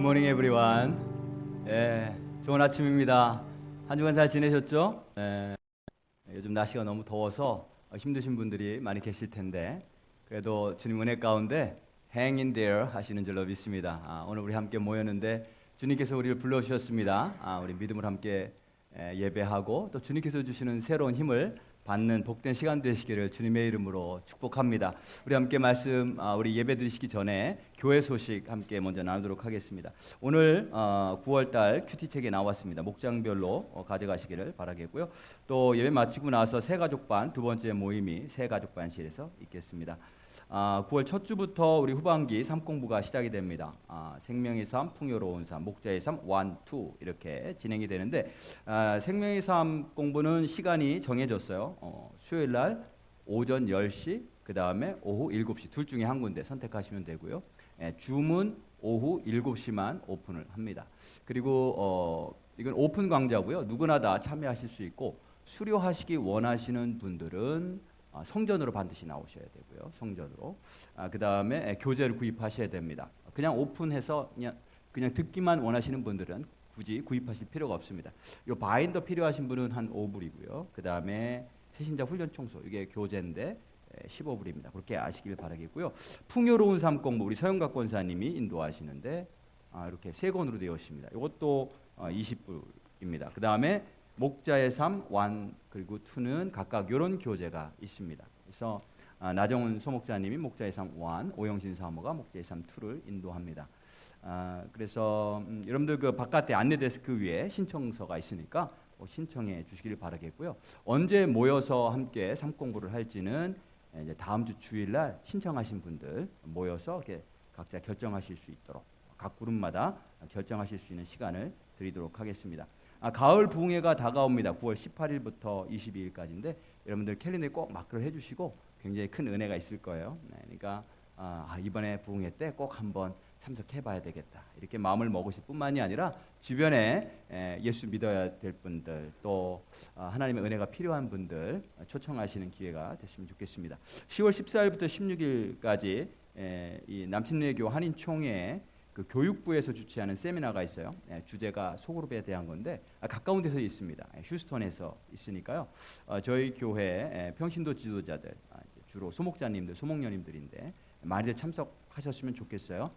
굿모닝 에브리원. 좋은 아침입니다. 한 주간 잘 지내셨죠? 요즘 날씨가 너무 더워서 힘드신 분들이 많이 계실 텐데 그래도 주님 은혜 가운데 hang in there 하시는 줄로 믿습니다. 오늘 우리 함께 모였는데 주님께서 우리를 불러주셨습니다. 우리 믿음을 함께 예배하고 또 주님께서 주시는 새로운 힘을 받는 복된 시간 되시기를 주님의 이름으로 축복합니다. 우리 함께 우리 예배 드리시기 전에 교회 소식 함께 먼저 나누도록 하겠습니다. 오늘 9월달 큐티책에 나왔습니다. 목장별로 가져가시기를 바라겠고요. 또 예배 마치고 나서 새가족반 두 번째 모임이 새가족반실에서 있겠습니다. 9월 첫 주부터 우리 후반기 삶 공부가 시작이 됩니다. 생명의 삶, 풍요로운 삶, 목자의 삶 1, 2 이렇게 진행이 되는데 생명의 삶 공부는 시간이 정해졌어요. 수요일 날 오전 10시 그 다음에 오후 7시 둘 중에 한 군데 선택하시면 되고요. 줌은 오후 7시만 오픈을 합니다. 그리고 이건 오픈 강좌고요. 누구나 다 참여하실 수 있고 수료하시기 원하시는 분들은 성전으로 반드시 나오셔야 되고요. 성전으로. 그 다음에 교재를 구입하셔야 됩니다. 그냥 오픈해서 그냥 듣기만 원하시는 분들은 굳이 구입하실 필요가 없습니다. 요 바인더 필요하신 분은 한 5불이고요. 그 다음에 새신자 훈련 총소 이게 교재인데 15불입니다. 그렇게 아시길 바라겠고요. 풍요로운 삶 공부 우리 서영각 권사님이 인도하시는데 이렇게 세 권으로 되어 있습니다. 이것도 20불입니다. 그 다음에 목자의 삶 1 그리고 2는 각각 이런 교재가 있습니다. 그래서 나정훈 소목자님이 목자의 삶 1, 오영신 사모가 목자의 삶 2를 인도합니다. 그래서 여러분들 그 바깥에 안내 데스크 위에 신청서가 있으니까 신청해 주시기를 바라겠고요. 언제 모여서 함께 삶 공부를 할지는 이제 다음 주 주일날 신청하신 분들 모여서 이렇게 각자 결정하실 수 있도록 각 그룹마다 결정하실 수 있는 시간을 드리도록 하겠습니다. 가을 부흥회가 다가옵니다. 9월 18일부터 22일까지인데 여러분들 캘린더에 꼭 마크를 해주시고 굉장히 큰 은혜가 있을 거예요. 그러니까 이번에 부흥회 때 꼭 한번 참석해봐야 되겠다 이렇게 마음을 먹으실 뿐만이 아니라 주변에 예수 믿어야 될 분들 또 하나님의 은혜가 필요한 분들 초청하시는 기회가 됐으면 좋겠습니다. 10월 14일부터 16일까지 이 남침례교 한인총회 그 교육부에서 주최하는 세미나가 있어요. 주제가 소그룹에 대한 건데 가까운 데서 있습니다. 휴스턴에서 있으니까요. 저희 교회 평신도 지도자들 주로 소목자님들, 소목녀님들인데 많이들 참석하셨으면 좋겠어요.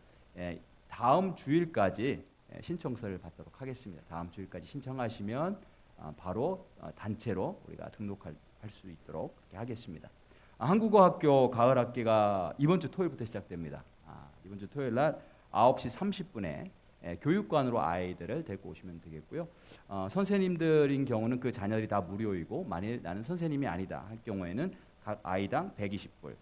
다음 주일까지 신청서를 받도록 하겠습니다. 다음 주일까지 신청하시면 바로 단체로 우리가 등록할 수 있도록 그렇게 하겠습니다. 한국어 학교 가을 학기가 이번 주 토요일부터 시작됩니다. 이번 주 토요일 날 9시 30분에 교육관으로 아이들을 데리고 오시면 되겠고요. 선생님들인 경우는 그 자녀들이 다 무료이고 만일 나는 선생님이 아니다 할 경우에는 각 아이당 120불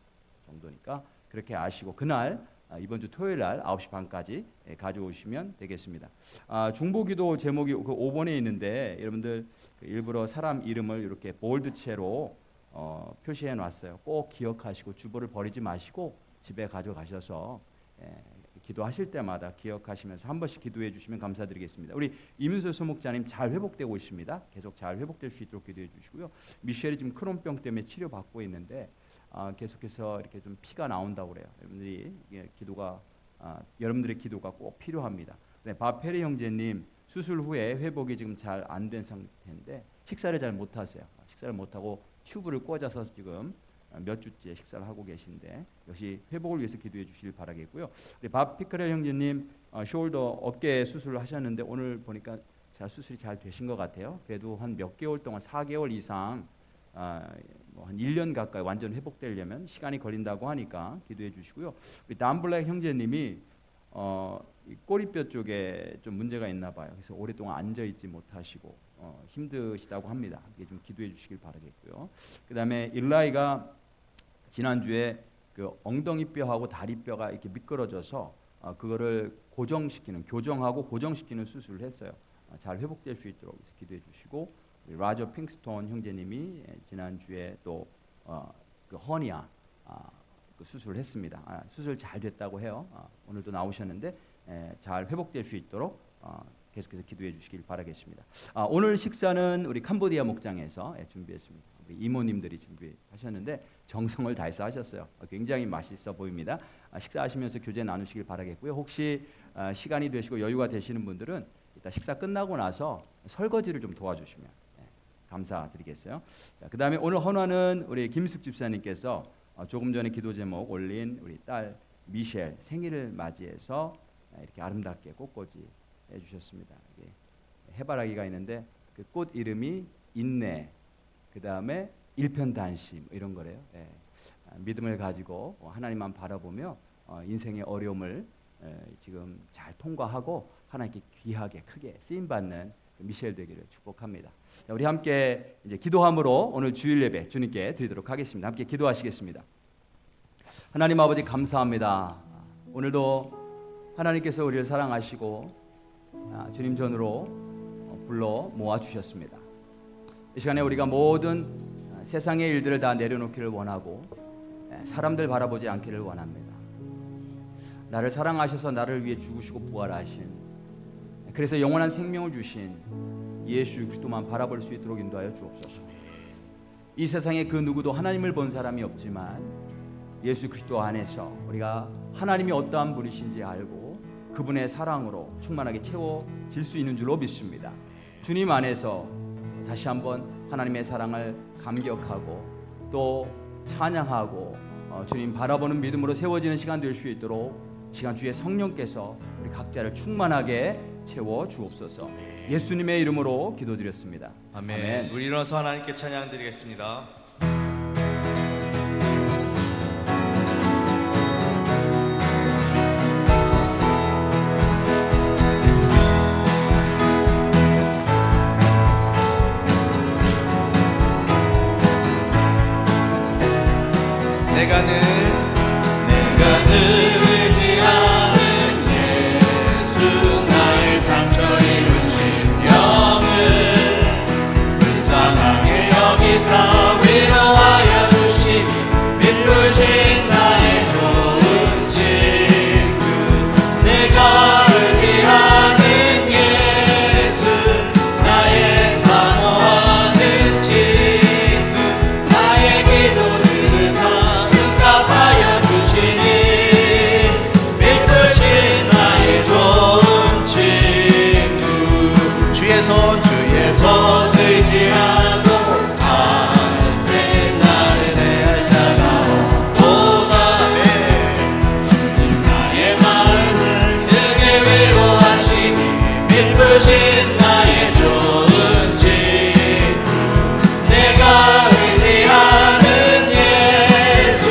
정도니까 그렇게 아시고 그날 이번 주 토요일 날 9시 반까지 가져오시면 되겠습니다. 중보기도 제목이 그 5번에 있는데 여러분들 일부러 사람 이름을 이렇게 볼드체로 표시해 놨어요. 꼭 기억하시고 주보를 버리지 마시고 집에 가져가셔서 기도하실 때마다 기억하시면서 한 번씩 기도해 주시면 감사드리겠습니다. 우리 이민수 소목자님 잘 회복되고 있습니다. 계속 잘 회복될 수 있도록 기도해 주시고요. 미셸이 지금 크론병 때문에 치료받고 있는데 계속해서 이렇게 좀 피가 나온다고 그래요. 여러분들의 기도가 꼭 필요합니다. 네, 바페리 형제님 수술 후에 회복이 지금 잘 안 된 상태인데 식사를 잘 못하세요. 식사를 못하고 튜브를 꽂아서 지금 몇 주째 식사를 하고 계신데 역시 회복을 위해서 기도해 주시길 바라겠고요. 우리 밥 피크렐 형제님 숄더 어깨 수술을 하셨는데 오늘 보니까 수술이 잘 되신 것 같아요. 그래도 한 몇 개월 동안 4개월 이상 한 1년 가까이 완전 회복되려면 시간이 걸린다고 하니까 기도해 주시고요. 우리 담블랙 형제님이 꼬리뼈 쪽에 좀 문제가 있나 봐요. 그래서 오랫동안 앉아 있지 못하시고 힘드시다고 합니다. 이게 좀 기도해 주시길 바라겠고요. 그다음에 일라이가 지난주에 그 엉덩이 뼈하고 다리 뼈가 이렇게 미끄러져서 그거를 교정하고 고정시키는 수술을 했어요. 잘 회복될 수 있도록 기도해 주시고 라저 핑스톤 형제님이 지난주에 또 그 허니아 그 수술을 했습니다. 수술 잘 됐다고 해요. 오늘도 나오셨는데 잘 회복될 수 있도록 계속해서 기도해 주시길 바라겠습니다. 오늘 식사는 우리 캄보디아 목장에서 준비했습니다. 우리 이모님들이 준비하셨는데 정성을 다해서 하셨어요. 굉장히 맛있어 보입니다. 식사하시면서 교제 나누시길 바라겠고요. 혹시 시간이 되시고 여유가 되시는 분들은 이따 식사 끝나고 나서 설거지를 좀 도와주시면 감사드리겠어요. 그 다음에 오늘 헌화는 우리 김숙 집사님께서 조금 전에 기도 제목 올린 우리 딸 미셸 생일을 맞이해서 이렇게 아름답게 꽃꽂이 해주셨습니다. 해바라기가 있는데 그 꽃 이름이 인내, 그 다음에 일편단심 이런 거래요. 믿음을 가지고 하나님만 바라보며 인생의 어려움을 지금 잘 통과하고 하나님께 귀하게 크게 쓰임 받는 미셸 되기를 축복합니다. 자, 우리 함께 이제 기도함으로 오늘 주일 예배 주님께 드리도록 하겠습니다. 함께 기도하시겠습니다. 하나님 아버지 감사합니다. 오늘도 하나님께서 우리를 사랑하시고 주님 전으로 불러 모아 주셨습니다. 이 시간에 우리가 모든 세상의 일들을 다 내려놓기를 원하고 사람들 바라보지 않기를 원합니다. 나를 사랑하셔서 나를 위해 죽으시고 부활하신, 그래서 영원한 생명을 주신 예수 그리스도만 바라볼 수 있도록 인도하여 주옵소서. 이 세상에 그 누구도 하나님을 본 사람이 없지만 예수 그리스도 안에서 우리가 하나님이 어떠한 분이신지 알고 그분의 사랑으로 충만하게 채워질 수 있는 줄로 믿습니다. 주님 안에서 다시 한번 하나님의 사랑을 감격하고 또 찬양하고 주님 바라보는 믿음으로 세워지는 시간 될 수 있도록 시간 주의 성령께서 우리 각자를 충만하게 채워 주옵소서. 예수님의 이름으로 기도드렸습니다. 아멘. 우리 일어나서 하나님께 찬양 드리겠습니다. 내가 늘 의지하는 예수, 나의 상처 입은 심령을 불쌍하게 여기사 위로하여 주시니 믿으신 나의 좋은 친구. 내가 의지하는 예수, 나의 사모하는 친구. 나의 기도를 응답하여 주시니 믿으신 나의 좋은 친구. 주의 손 의지하고 살때 나를 대할 자가 없도다. 주님 나의 마음을 크게 위로하시니 믿으신 나의 좋은 친구. 내가 의지하는 예수,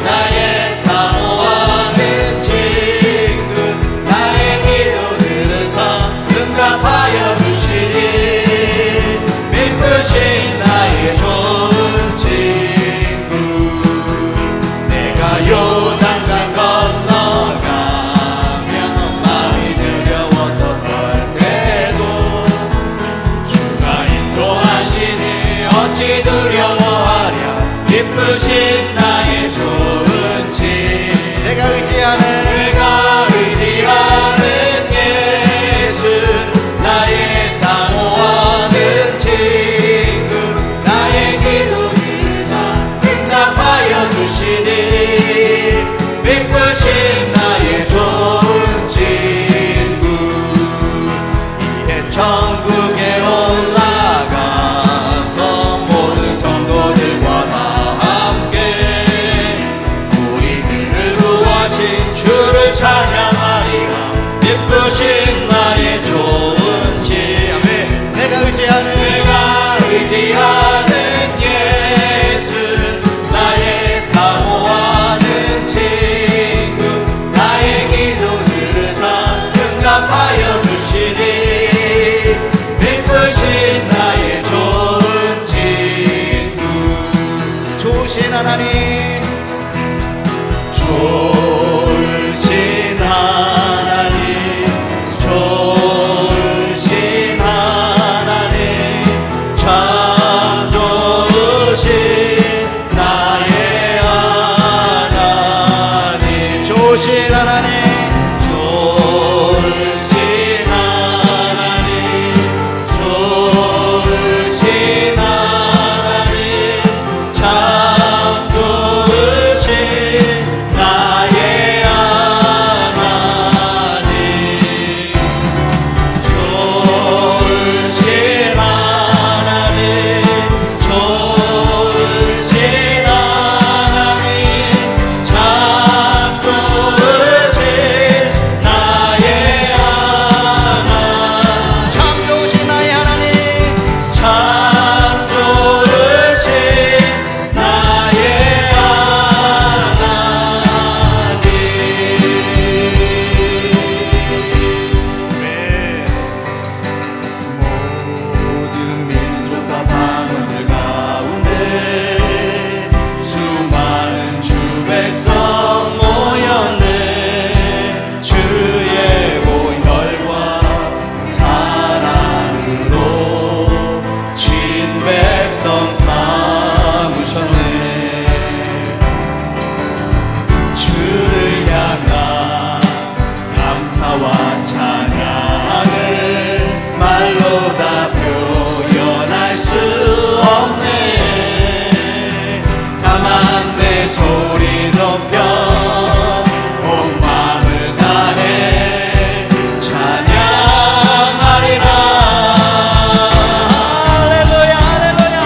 나의 사모하는 친구. 나의 기도 들으사 응답하여 주시니 믿으신 나의 좋은 친구. 내가 요단강 건너가며 마음이 두려워서 떨 때도 주가 인도하시니 어찌 두려워하랴. 기쁘신 나의 좋은 친구. 내가 의지하는 예수, 나의 사모하는 친구. 나의 기도 들으사 응답하여 주시니 믿으신 나의 좋은 친구. 이에 천국에 올라가서 모든 성도들과 다 함께 우리들을 구하신 주를 찬양하리라. 믿으신 나의 좋은 친구. 내가 의지하는 예수, 나의 사모하는 친구. 나의 기도 들으사 응답하여 주시니 믿으신 나의 좋은 친구. 좋으신 하나님, 좋으신 하나님, 좋으신 하나님, 참 좋으신 나의 하나님. 좋으신 하나님, 좋으신 하나님, 좋으신 하나님, 참 좋으신 나의 백성 삼으셨네. 주를 향한 감사와 찬양을 말로 다 표현할 수 없네. 다만 내 소리 높여 온 마음을 다해 찬양하리라. 할렐루야 할렐루야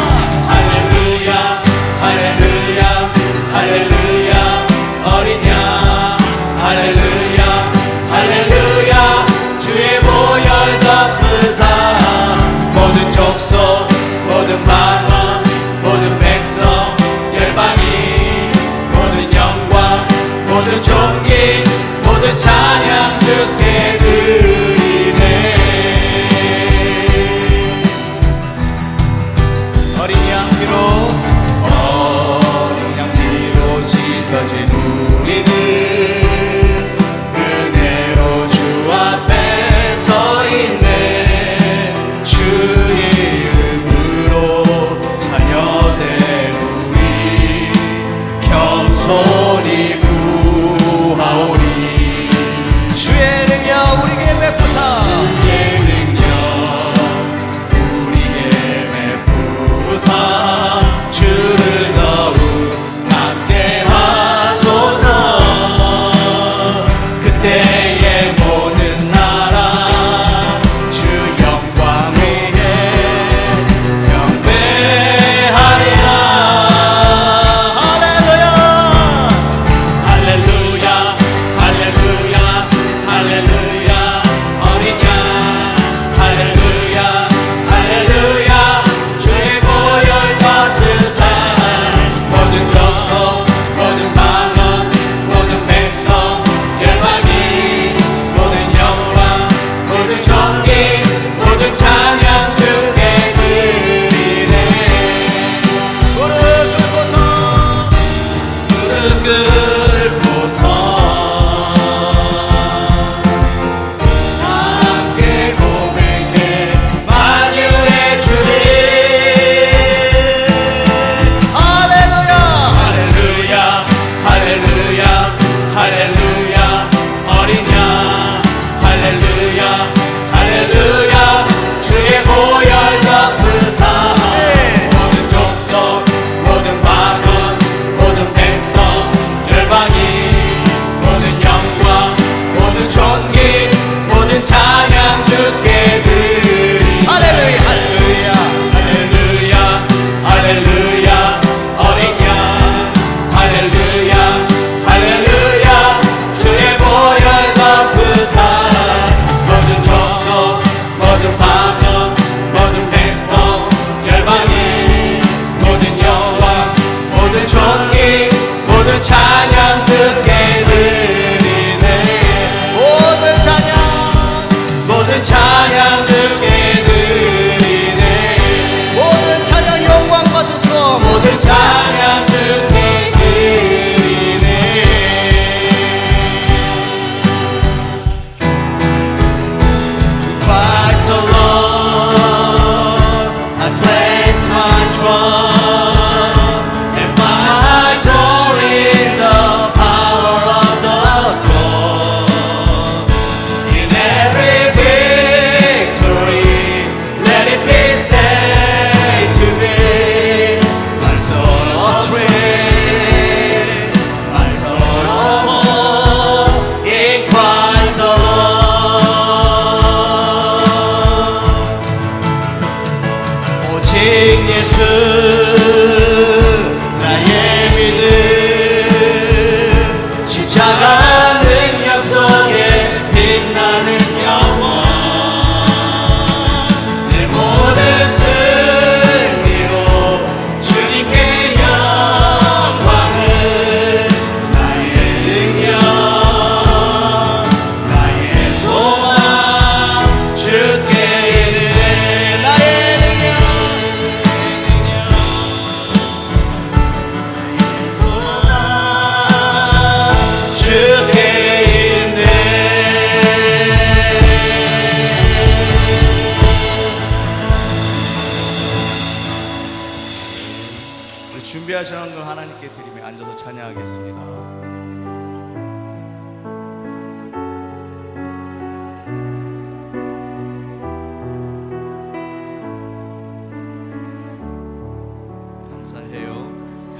우리 준비하시는 걸 하나님께 드리며 앉아서 찬양하겠습니다.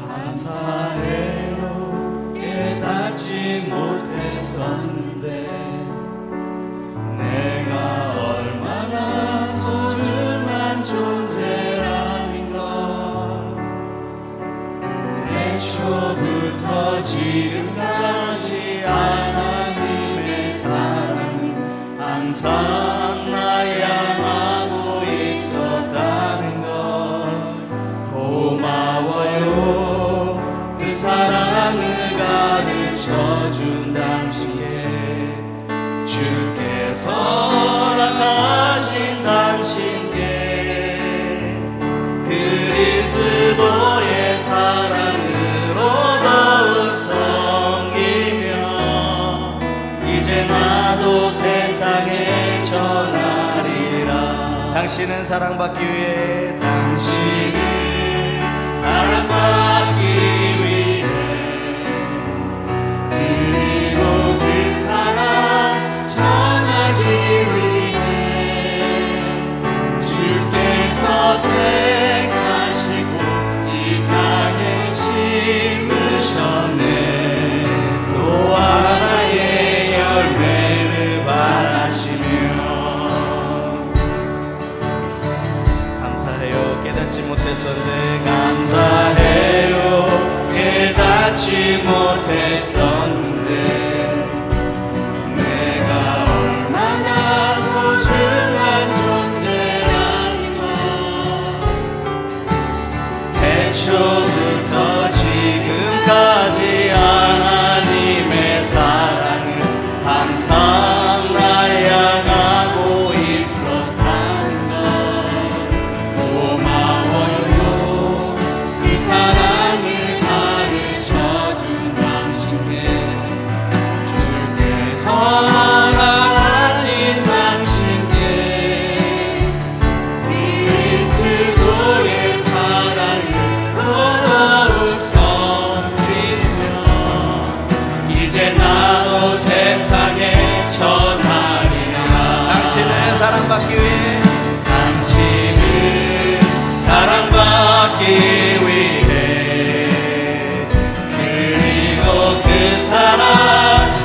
감사해요. 깨닫지 못했었는데 내가 얼마나 소중한 존재라는 걸 태초부터 지금까지 하나님의 사랑은 항상 나 향하고 있었다는 걸 고마워요. 그 사랑을 가르쳐준 당신께 주께서 나타신 당신께 그리스도의 사랑으로 더욱 섬기며 이제 나도 세상에 전하리라. 당신은 사랑받기 위해 사랑받기 위해 그리고 그 사랑 전하기 위해 주께서 택하시고 이 땅에 심으셨네. 또 하나의 열매를 바라시며 감사해요. 깨닫지 못했었는데 감사해요. 깨닫지 못했었는데 내가 얼마나 소중한 존재라는 걸 태초부터 지금까지 하나님의 사랑은 항상 날 향하고 있었다는 걸 고마워요. 그 사랑을 가르쳐준 당신께 주께서 나타신 당신께 그리스도의 사랑으로 더욱 섬기며 이제 나도 세상에 전하리라. 당신은 사랑받기 위해 사랑받기 위해 그리고 그 사랑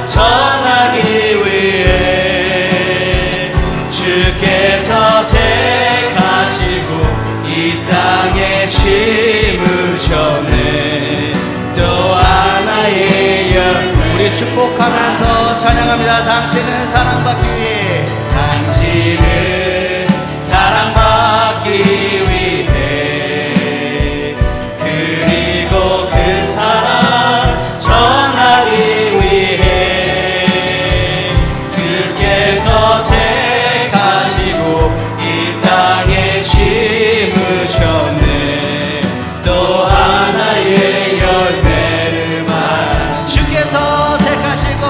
전하기 위해 주께서 택하시고 이 땅에 심으셨네. 또 하나의 열매 우리 축복하면서 찬양합니다. 당신은 사랑받기 위해 사랑받기 위해 그리고 그 사랑 전하기 위해 주께서 택하시고 이 땅에 심으셨네. 또 하나의 열매를 주께서 택하시고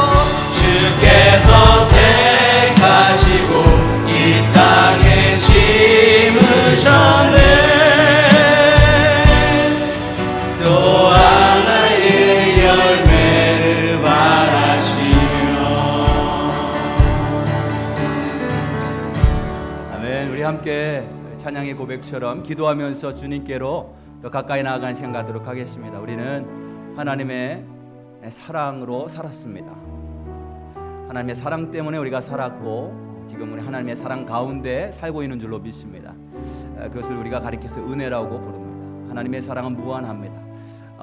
이 땅에 심으셨네. 또 하나의 열매를 바라시며 아멘. 우리 함께 찬양의 고백처럼 기도하면서 주님께로 더 가까이 나아가는 시간 갖도록 하겠습니다. 우리는 하나님의 사랑으로 살았습니다. 하나님의 사랑 때문에 우리가 살았고 지금 우리 하나님의 사랑 가운데 살고 있는 줄로 믿습니다. 그것을 우리가 가리켜서 은혜라고 부릅니다. 하나님의 사랑은 무한합니다.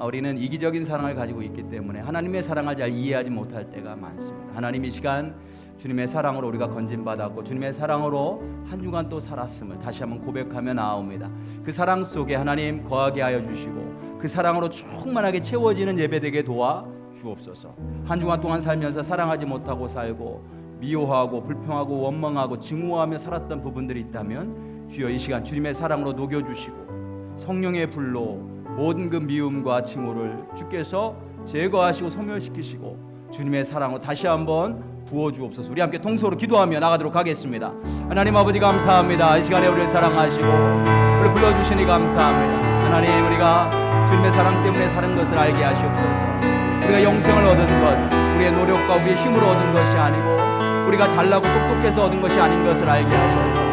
우리는 이기적인 사랑을 가지고 있기 때문에 하나님의 사랑을 잘 이해하지 못할 때가 많습니다. 하나님 이 시간 주님의 사랑으로 우리가 건진받았고 주님의 사랑으로 한 주간 또 살았음을 다시 한번 고백하며 나옵니다. 그 사랑 속에 하나님 거하게 하여 주시고 그 사랑으로 충만하게 채워지는 예배되게 도와 주옵소서. 한 주간 동안 살면서 사랑하지 못하고 살고 미워하고 불평하고 원망하고 증오하며 살았던 부분들이 있다면 주여 이 시간 주님의 사랑으로 녹여주시고 성령의 불로 모든 그 미움과 증오를 주께서 제거하시고 소멸시키시고 주님의 사랑으로 다시 한번 부어주옵소서. 우리 함께 통성으로 기도하며 나가도록 하겠습니다. 하나님 아버지 감사합니다. 이 시간에 우리를 사랑하시고 우리를 불러주시니 감사합니다. 하나님, 우리가 주님의 사랑 때문에 사는 것을 알게 하시옵소서. 우리가 영생을 얻은 것, 우리의 노력과 우리의 힘으로 얻은 것이 아니고 우리가 잘나고 똑똑해서 얻은 것이 아닌 것을 알게 하셔서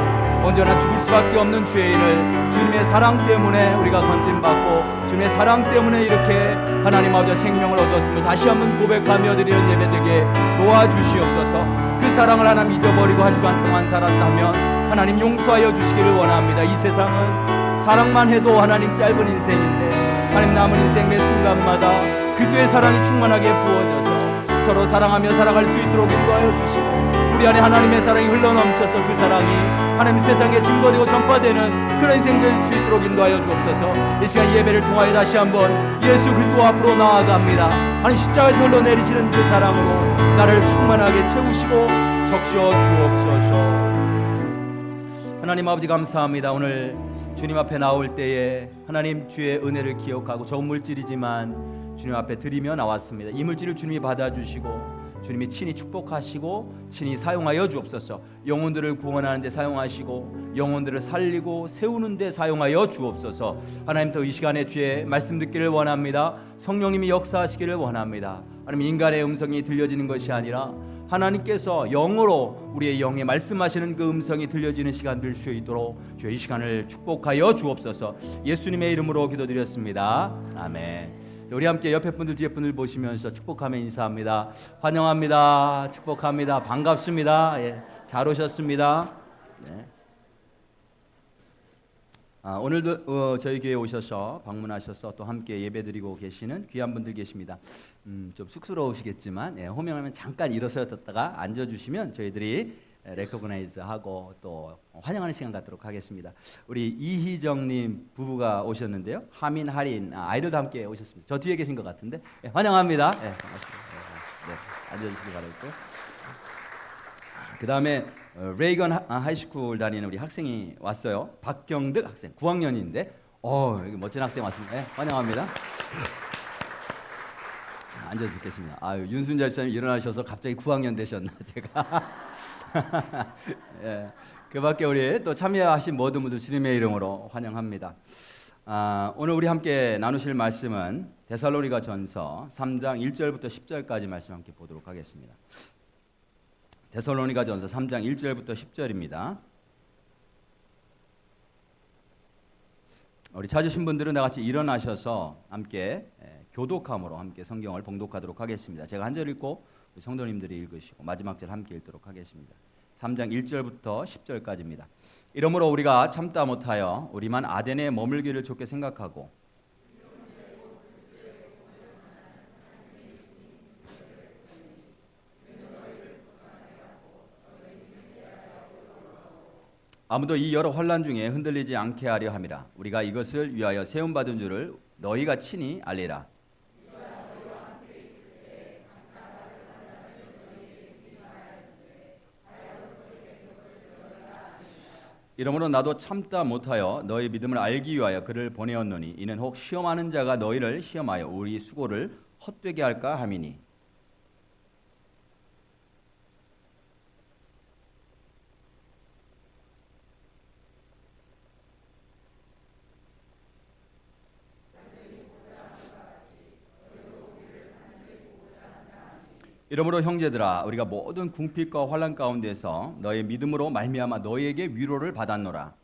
언제나 죽을 수밖에 없는 죄인을 주님의 사랑 때문에 우리가 건진받고 주님의 사랑 때문에 이렇게 하나님 아버지 생명을 얻었음을 다시 한번 고백하며 드리는 예배되게 도와주시옵소서. 그 사랑을 하나님 잊어버리고 한 주간 동안 살았다면 하나님 용서하여 주시기를 원합니다. 이 세상은 사랑만 해도 하나님 짧은 인생인데 하나님 남은 인생 매 순간마다 그리스도의 사랑이 충만하게 부어져서 서로 사랑하며 살아갈 수 있도록 인도하여 주시고 우리 안에 하나님의 사랑이 흘러넘쳐서 그 사랑이 하나님 세상에 증거되고 전파되는 그런 인생 될 수 있도록 인도하여 주옵소서. 이 시간 예배를 통하여 다시 한번 예수 그리스도 앞으로 나아갑니다. 하나님 십자가에서 흘러내리시는 그 사랑으로 나를 충만하게 채우시고 적셔 주옵소서. 하나님 아버지 감사합니다. 오늘 주님 앞에 나올 때에 하나님 주의 은혜를 기억하고 적은 물질이지만 주님 앞에 드리며 나왔습니다. 이 물질을 주님이 받아주시고 주님이 친히 축복하시고 친히 사용하여 주옵소서. 영혼들을 구원하는 데 사용하시고 영혼들을 살리고 세우는 데 사용하여 주옵소서. 하나님 또 이 시간에 주의 말씀 듣기를 원합니다. 성령님이 역사하시기를 원합니다. 하나님 인간의 음성이 들려지는 것이 아니라 하나님께서 영으로 우리의 영에 말씀하시는 그 음성이 들려지는 시간 될 수 있도록 주의 이 시간을 축복하여 주옵소서. 예수님의 이름으로 기도드렸습니다. 아멘. 우리 함께 옆에 분들 뒤에 분들 보시면서 축복하며 인사합니다. 환영합니다. 축복합니다. 반갑습니다. 예, 잘 오셨습니다. 네. 오늘도 저희 교회에 오셔서 방문하셔서 또 함께 예배드리고 계시는 귀한 분들 계십니다. 좀 쑥스러우시겠지만 호명하면 잠깐 일어서셨다가 앉아주시면 저희들이 레코그나이즈하고 또 환영하는 시간 갖도록 하겠습니다. 우리 이희정님 부부가 오셨는데요. 하민, 할인 아이들도 함께 오셨습니다. 저 뒤에 계신 것 같은데 환영합니다. 반갑습니다. 앉아주시기 바라겠고요. 그 다음에 레이건 하이스쿨 다니는 우리 학생이 왔어요. 박경득 학생 9학년인데 여기 멋진 학생 왔습니다. 환영합니다. 앉아 듣겠습니다. 윤순자 집사님 일어나셔서 갑자기 9학년 되셨나 제가. 예, 그 밖에 우리 또 참여하신 모든 분들 주님의 이름으로 환영합니다. 오늘 우리 함께 나누실 말씀은 데살로니가 전서 3장 1절부터 10절까지 말씀 함께 보도록 하겠습니다. 데살로니가 전서 3장 1절부터 10절입니다. 우리 찾으신 분들은 나같이 일어나셔서 함께 교독함으로 함께 성경을 봉독하도록 하겠습니다. 제가 한 절 읽고 성도님들이 읽으시고 마지막 절 함께 읽도록 하겠습니다. 3장 1절부터 10절까지입니다. 이러므로 우리가 참다 못하여 우리만 아덴에 머물기를 좋게 생각하고 아무도 이 여러 환난 중에 흔들리지 않게 하려 함이라. 우리가 이것을 위하여 세움받은 줄을 너희가 친히 알리라. 이러므로 나도 참다 못하여 너희 믿음을 알기 위하여 그를 보내었노니 이는 혹 시험하는 자가 너희를 시험하여 우리 수고를 헛되게 할까 함이니. 이러므로 형제들아 우리가 모든 궁핍과 환난 가운데서 너의 믿음으로 말미암아 너희에게 위로를 받았노라.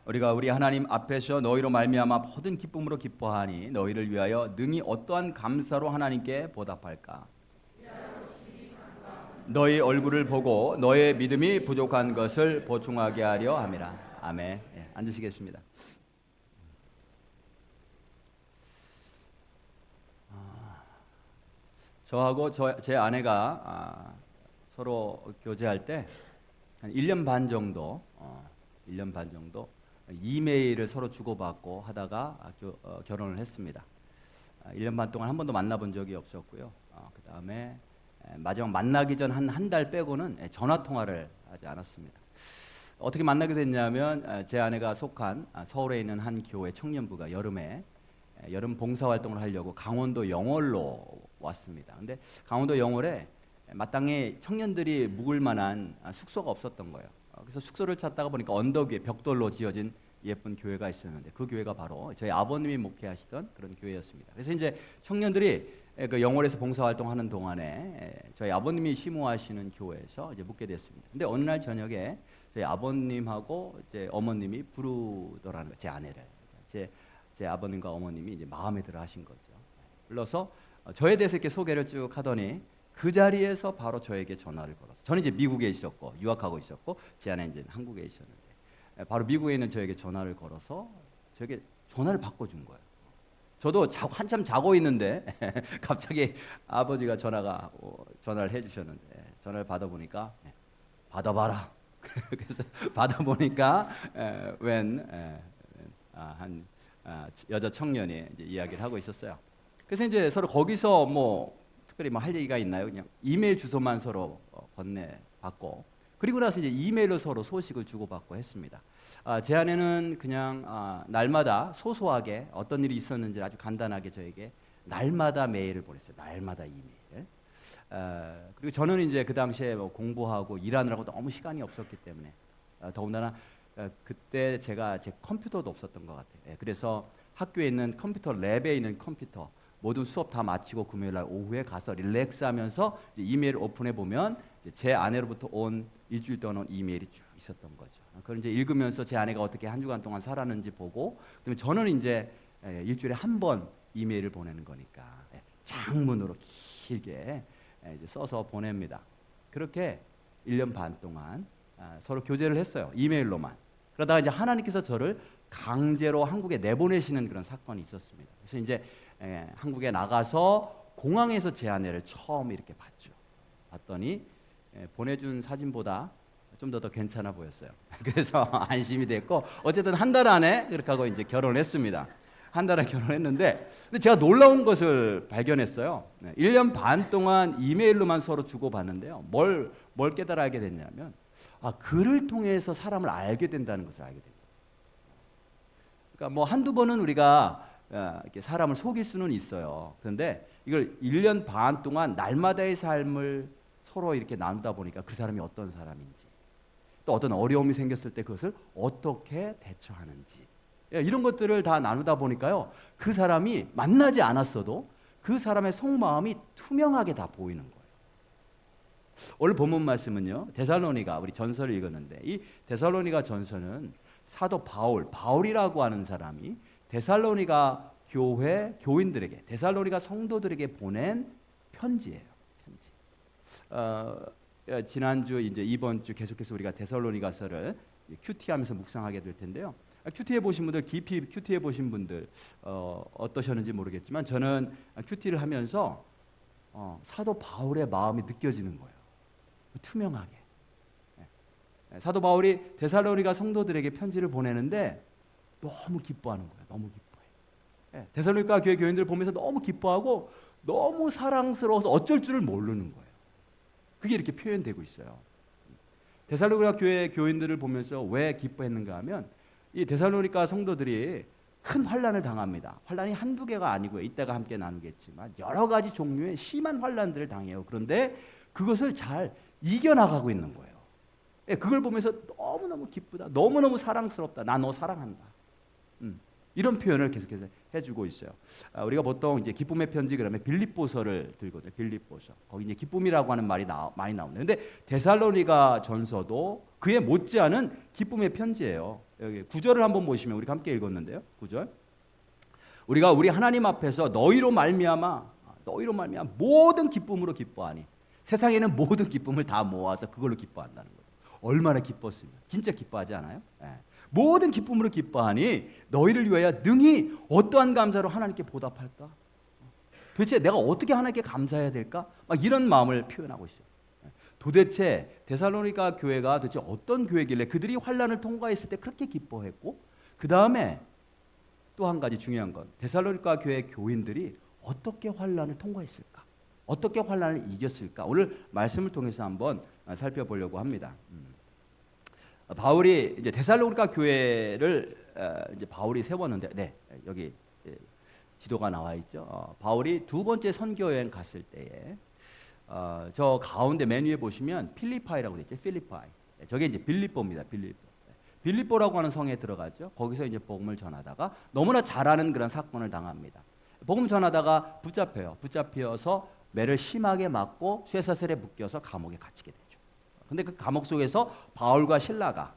우리가 우리 하나님 앞에서 너희로 말미암아 모든 기쁨으로 기뻐하니 너희를 위하여 능히 어떠한 감사로 하나님께 보답할까. 너희 얼굴을 보고 너의 믿음이 부족한 것을 보충하게 하려 함이라. 아멘. 앉으시겠습니다. 저하고 제 아내가 서로 교제할 때 한 1년 반 정도 이메일을 서로 주고받고 하다가 결혼을 했습니다. 1년 반 동안 한 번도 만나본 적이 없었고요. 그 다음에 마지막 만나기 전 한 달 빼고는 전화 통화를 하지 않았습니다. 어떻게 만나게 됐냐면 제 아내가 속한 서울에 있는 한 교회 청년부가 여름에 여름 봉사활동을 하려고 강원도 영월로 왔습니다. 근데 강원도 영월에 마땅히 청년들이 묵을 만한 숙소가 없었던 거예요. 그래서 숙소를 찾다가 보니까 언덕 위에 벽돌로 지어진 예쁜 교회가 있었는데 그 교회가 바로 저희 아버님이 목회하시던 그런 교회였습니다. 그래서 이제 청년들이 그 영월에서 봉사활동하는 동안에 저희 아버님이 심호하시는 교회에서 이제 묵게 됐습니다. 근데 어느 날 저녁에 저희 아버님하고 이제 어머님이 부르더라는 거예요. 제 아내를. 제 아버님과 어머님이 이제 마음에 들어 하신 거죠. 불러서 저에 대해서 이렇게 소개를 쭉 하더니 그 자리에서 바로 저에게 전화를 걸어서, 저는 이제 미국에 있었고 유학하고 있었고 제 아내 이제 한국에 있었는데 바로 미국에 있는 저에게 전화를 걸어서 저에게 전화를 바꿔준 거예요. 저도 한참 자고 있는데 갑자기 아버지가 전화를 해주셨는데 전화를 받아보니까 받아봐라. 그래서 받아보니까 한 여자 청년이 이제 이야기를 하고 있었어요. 그래서 이제 서로 거기서 뭐 특별히 뭐 할 얘기가 있나요? 그냥 이메일 주소만 서로 건네받고, 그리고 나서 이제 이메일로 서로 소식을 주고받고 했습니다. 제 아내는 그냥 날마다 소소하게 어떤 일이 있었는지 아주 간단하게 저에게 날마다 메일을 보냈어요. 날마다 이메일. 그리고 저는 이제 그 당시에 뭐 공부하고 일하느라고 너무 시간이 없었기 때문에 더군다나 그때 제가 제 컴퓨터도 없었던 것 같아요. 그래서 학교에 있는 컴퓨터 랩에 있는 컴퓨터 모든 수업 다 마치고 금요일 날 오후에 가서 릴렉스하면서 이메일을 오픈해 보면 제 아내로부터 온 일주일 동안 온 이메일이 쭉 있었던 거죠. 그걸 이제 읽으면서 제 아내가 어떻게 한 주간 동안 살았는지 보고, 그다음에 저는 이제 일주일에 한 번 이메일을 보내는 거니까 장문으로 길게 이제 써서 보냅니다. 그렇게 1년 반 동안 서로 교제를 했어요. 이메일로만. 그러다가 이제 하나님께서 저를 강제로 한국에 내보내시는 그런 사건이 있었습니다. 그래서 이제 한국에 나가서 공항에서 제 아내를 처음 이렇게 봤죠. 봤더니 보내준 사진보다 좀 더 괜찮아 보였어요. 그래서 안심이 됐고, 어쨌든 한 달 안에 그렇게 하고 이제 결혼했습니다. 한 달에 결혼했는데, 근데 제가 놀라운 것을 발견했어요. 1년 반 동안 이메일로만 서로 주고받는데요. 뭘 깨달아 알게 됐냐면, 글을 통해서 사람을 알게 된다는 것을 알게 됩니다. 그러니까 뭐 한두 번은 우리가 이렇게 사람을 속일 수는 있어요. 그런데 이걸 1년 반 동안 날마다의 삶을 서로 이렇게 나누다 보니까 그 사람이 어떤 사람인지, 또 어떤 어려움이 생겼을 때 그것을 어떻게 대처하는지, 이런 것들을 다 나누다 보니까요, 그 사람이 만나지 않았어도 그 사람의 속마음이 투명하게 다 보이는 거예요. 오늘 본문 말씀은요, 데살로니가, 우리 전서를 읽었는데 이 데살로니가 전서는 사도 바울이라고 하는 사람이 데살로니가 교회 교인들에게, 데살로니가 성도들에게 보낸 편지예요. 편지. 지난주 이제 이번 주 계속해서 우리가 데살로니가서를 큐티하면서 묵상하게 될 텐데요. 큐티해 보신 분들, 깊이 큐티해 보신 분들 어떠셨는지 모르겠지만 저는 큐티를 하면서 사도 바울의 마음이 느껴지는 거예요. 투명하게. 사도 바울이 데살로니가 성도들에게 편지를 보내는데 너무 기뻐하는 거예요. 너무 기뻐해. 데살로니가 교회 교인들 보면서 너무 기뻐하고 너무 사랑스러워서 어쩔 줄을 모르는 거예요. 그게 이렇게 표현되고 있어요. 데살로니가 교회 교인들을 보면서 왜 기뻐했는가 하면, 이 데살로니가 성도들이 큰 환난을 당합니다. 환난이 한두 개가 아니고요. 이따가 함께 나누겠지만 여러 가지 종류의 심한 환난들을 당해요. 그런데 그것을 잘 이겨나가고 있는 거예요. 그걸 보면서 너무너무 기쁘다. 너무너무 사랑스럽다. 나 너 사랑한다. 이런 표현을 계속해서 해주고 있어요. 우리가 보통 이제 기쁨의 편지 그러면 빌립보서를 들거든요. 빌립보서. 거기 이제 기쁨이라고 하는 말이 많이 나오는데, 근데 데살로니가 전서도 그에 못지않은 기쁨의 편지예요. 여기 9절을 한번 보시면 우리가 함께 읽었는데요. 9절. 우리가 우리 하나님 앞에서 너희로 말미암아 모든 기쁨으로 기뻐하니, 세상에는 모든 기쁨을 다 모아서 그걸로 기뻐한다는 거예요. 얼마나 기뻤으면, 진짜 기뻐하지 않아요? 모든 기쁨으로 기뻐하니 너희를 위하여 능히 어떠한 감사로 하나님께 보답할까? 도대체 내가 어떻게 하나님께 감사해야 될까? 막 이런 마음을 표현하고 있어요. 도대체 데살로니가 교회가 도대체 어떤 교회길래 그들이 환난을 통과했을 때 그렇게 기뻐했고, 그 다음에 또 한 가지 중요한 건, 데살로니가 교회 교인들이 어떻게 환난을 통과했을까? 어떻게 환난을 이겼을까? 오늘 말씀을 통해서 한번 살펴보려고 합니다. 바울이 이제 데살로니가 교회를 이제 바울이 세웠는데, 여기 지도가 나와 있죠. 바울이 두 번째 선교 여행 갔을 때에 저 가운데 맨 위에 보시면 필리파이라고 돼 있죠. 필리파이. 저게 이제 빌립보입니다. 빌립보라고 하는 성에 들어가죠. 거기서 이제 복음을 전하다가 너무나 잘하는 그런 사건을 당합니다. 복음 전하다가 붙잡혀요. 붙잡혀서 매를 심하게 맞고 쇠사슬에 묶여서 감옥에 갇히게 되죠. 근데 그 감옥 속에서 바울과 실라가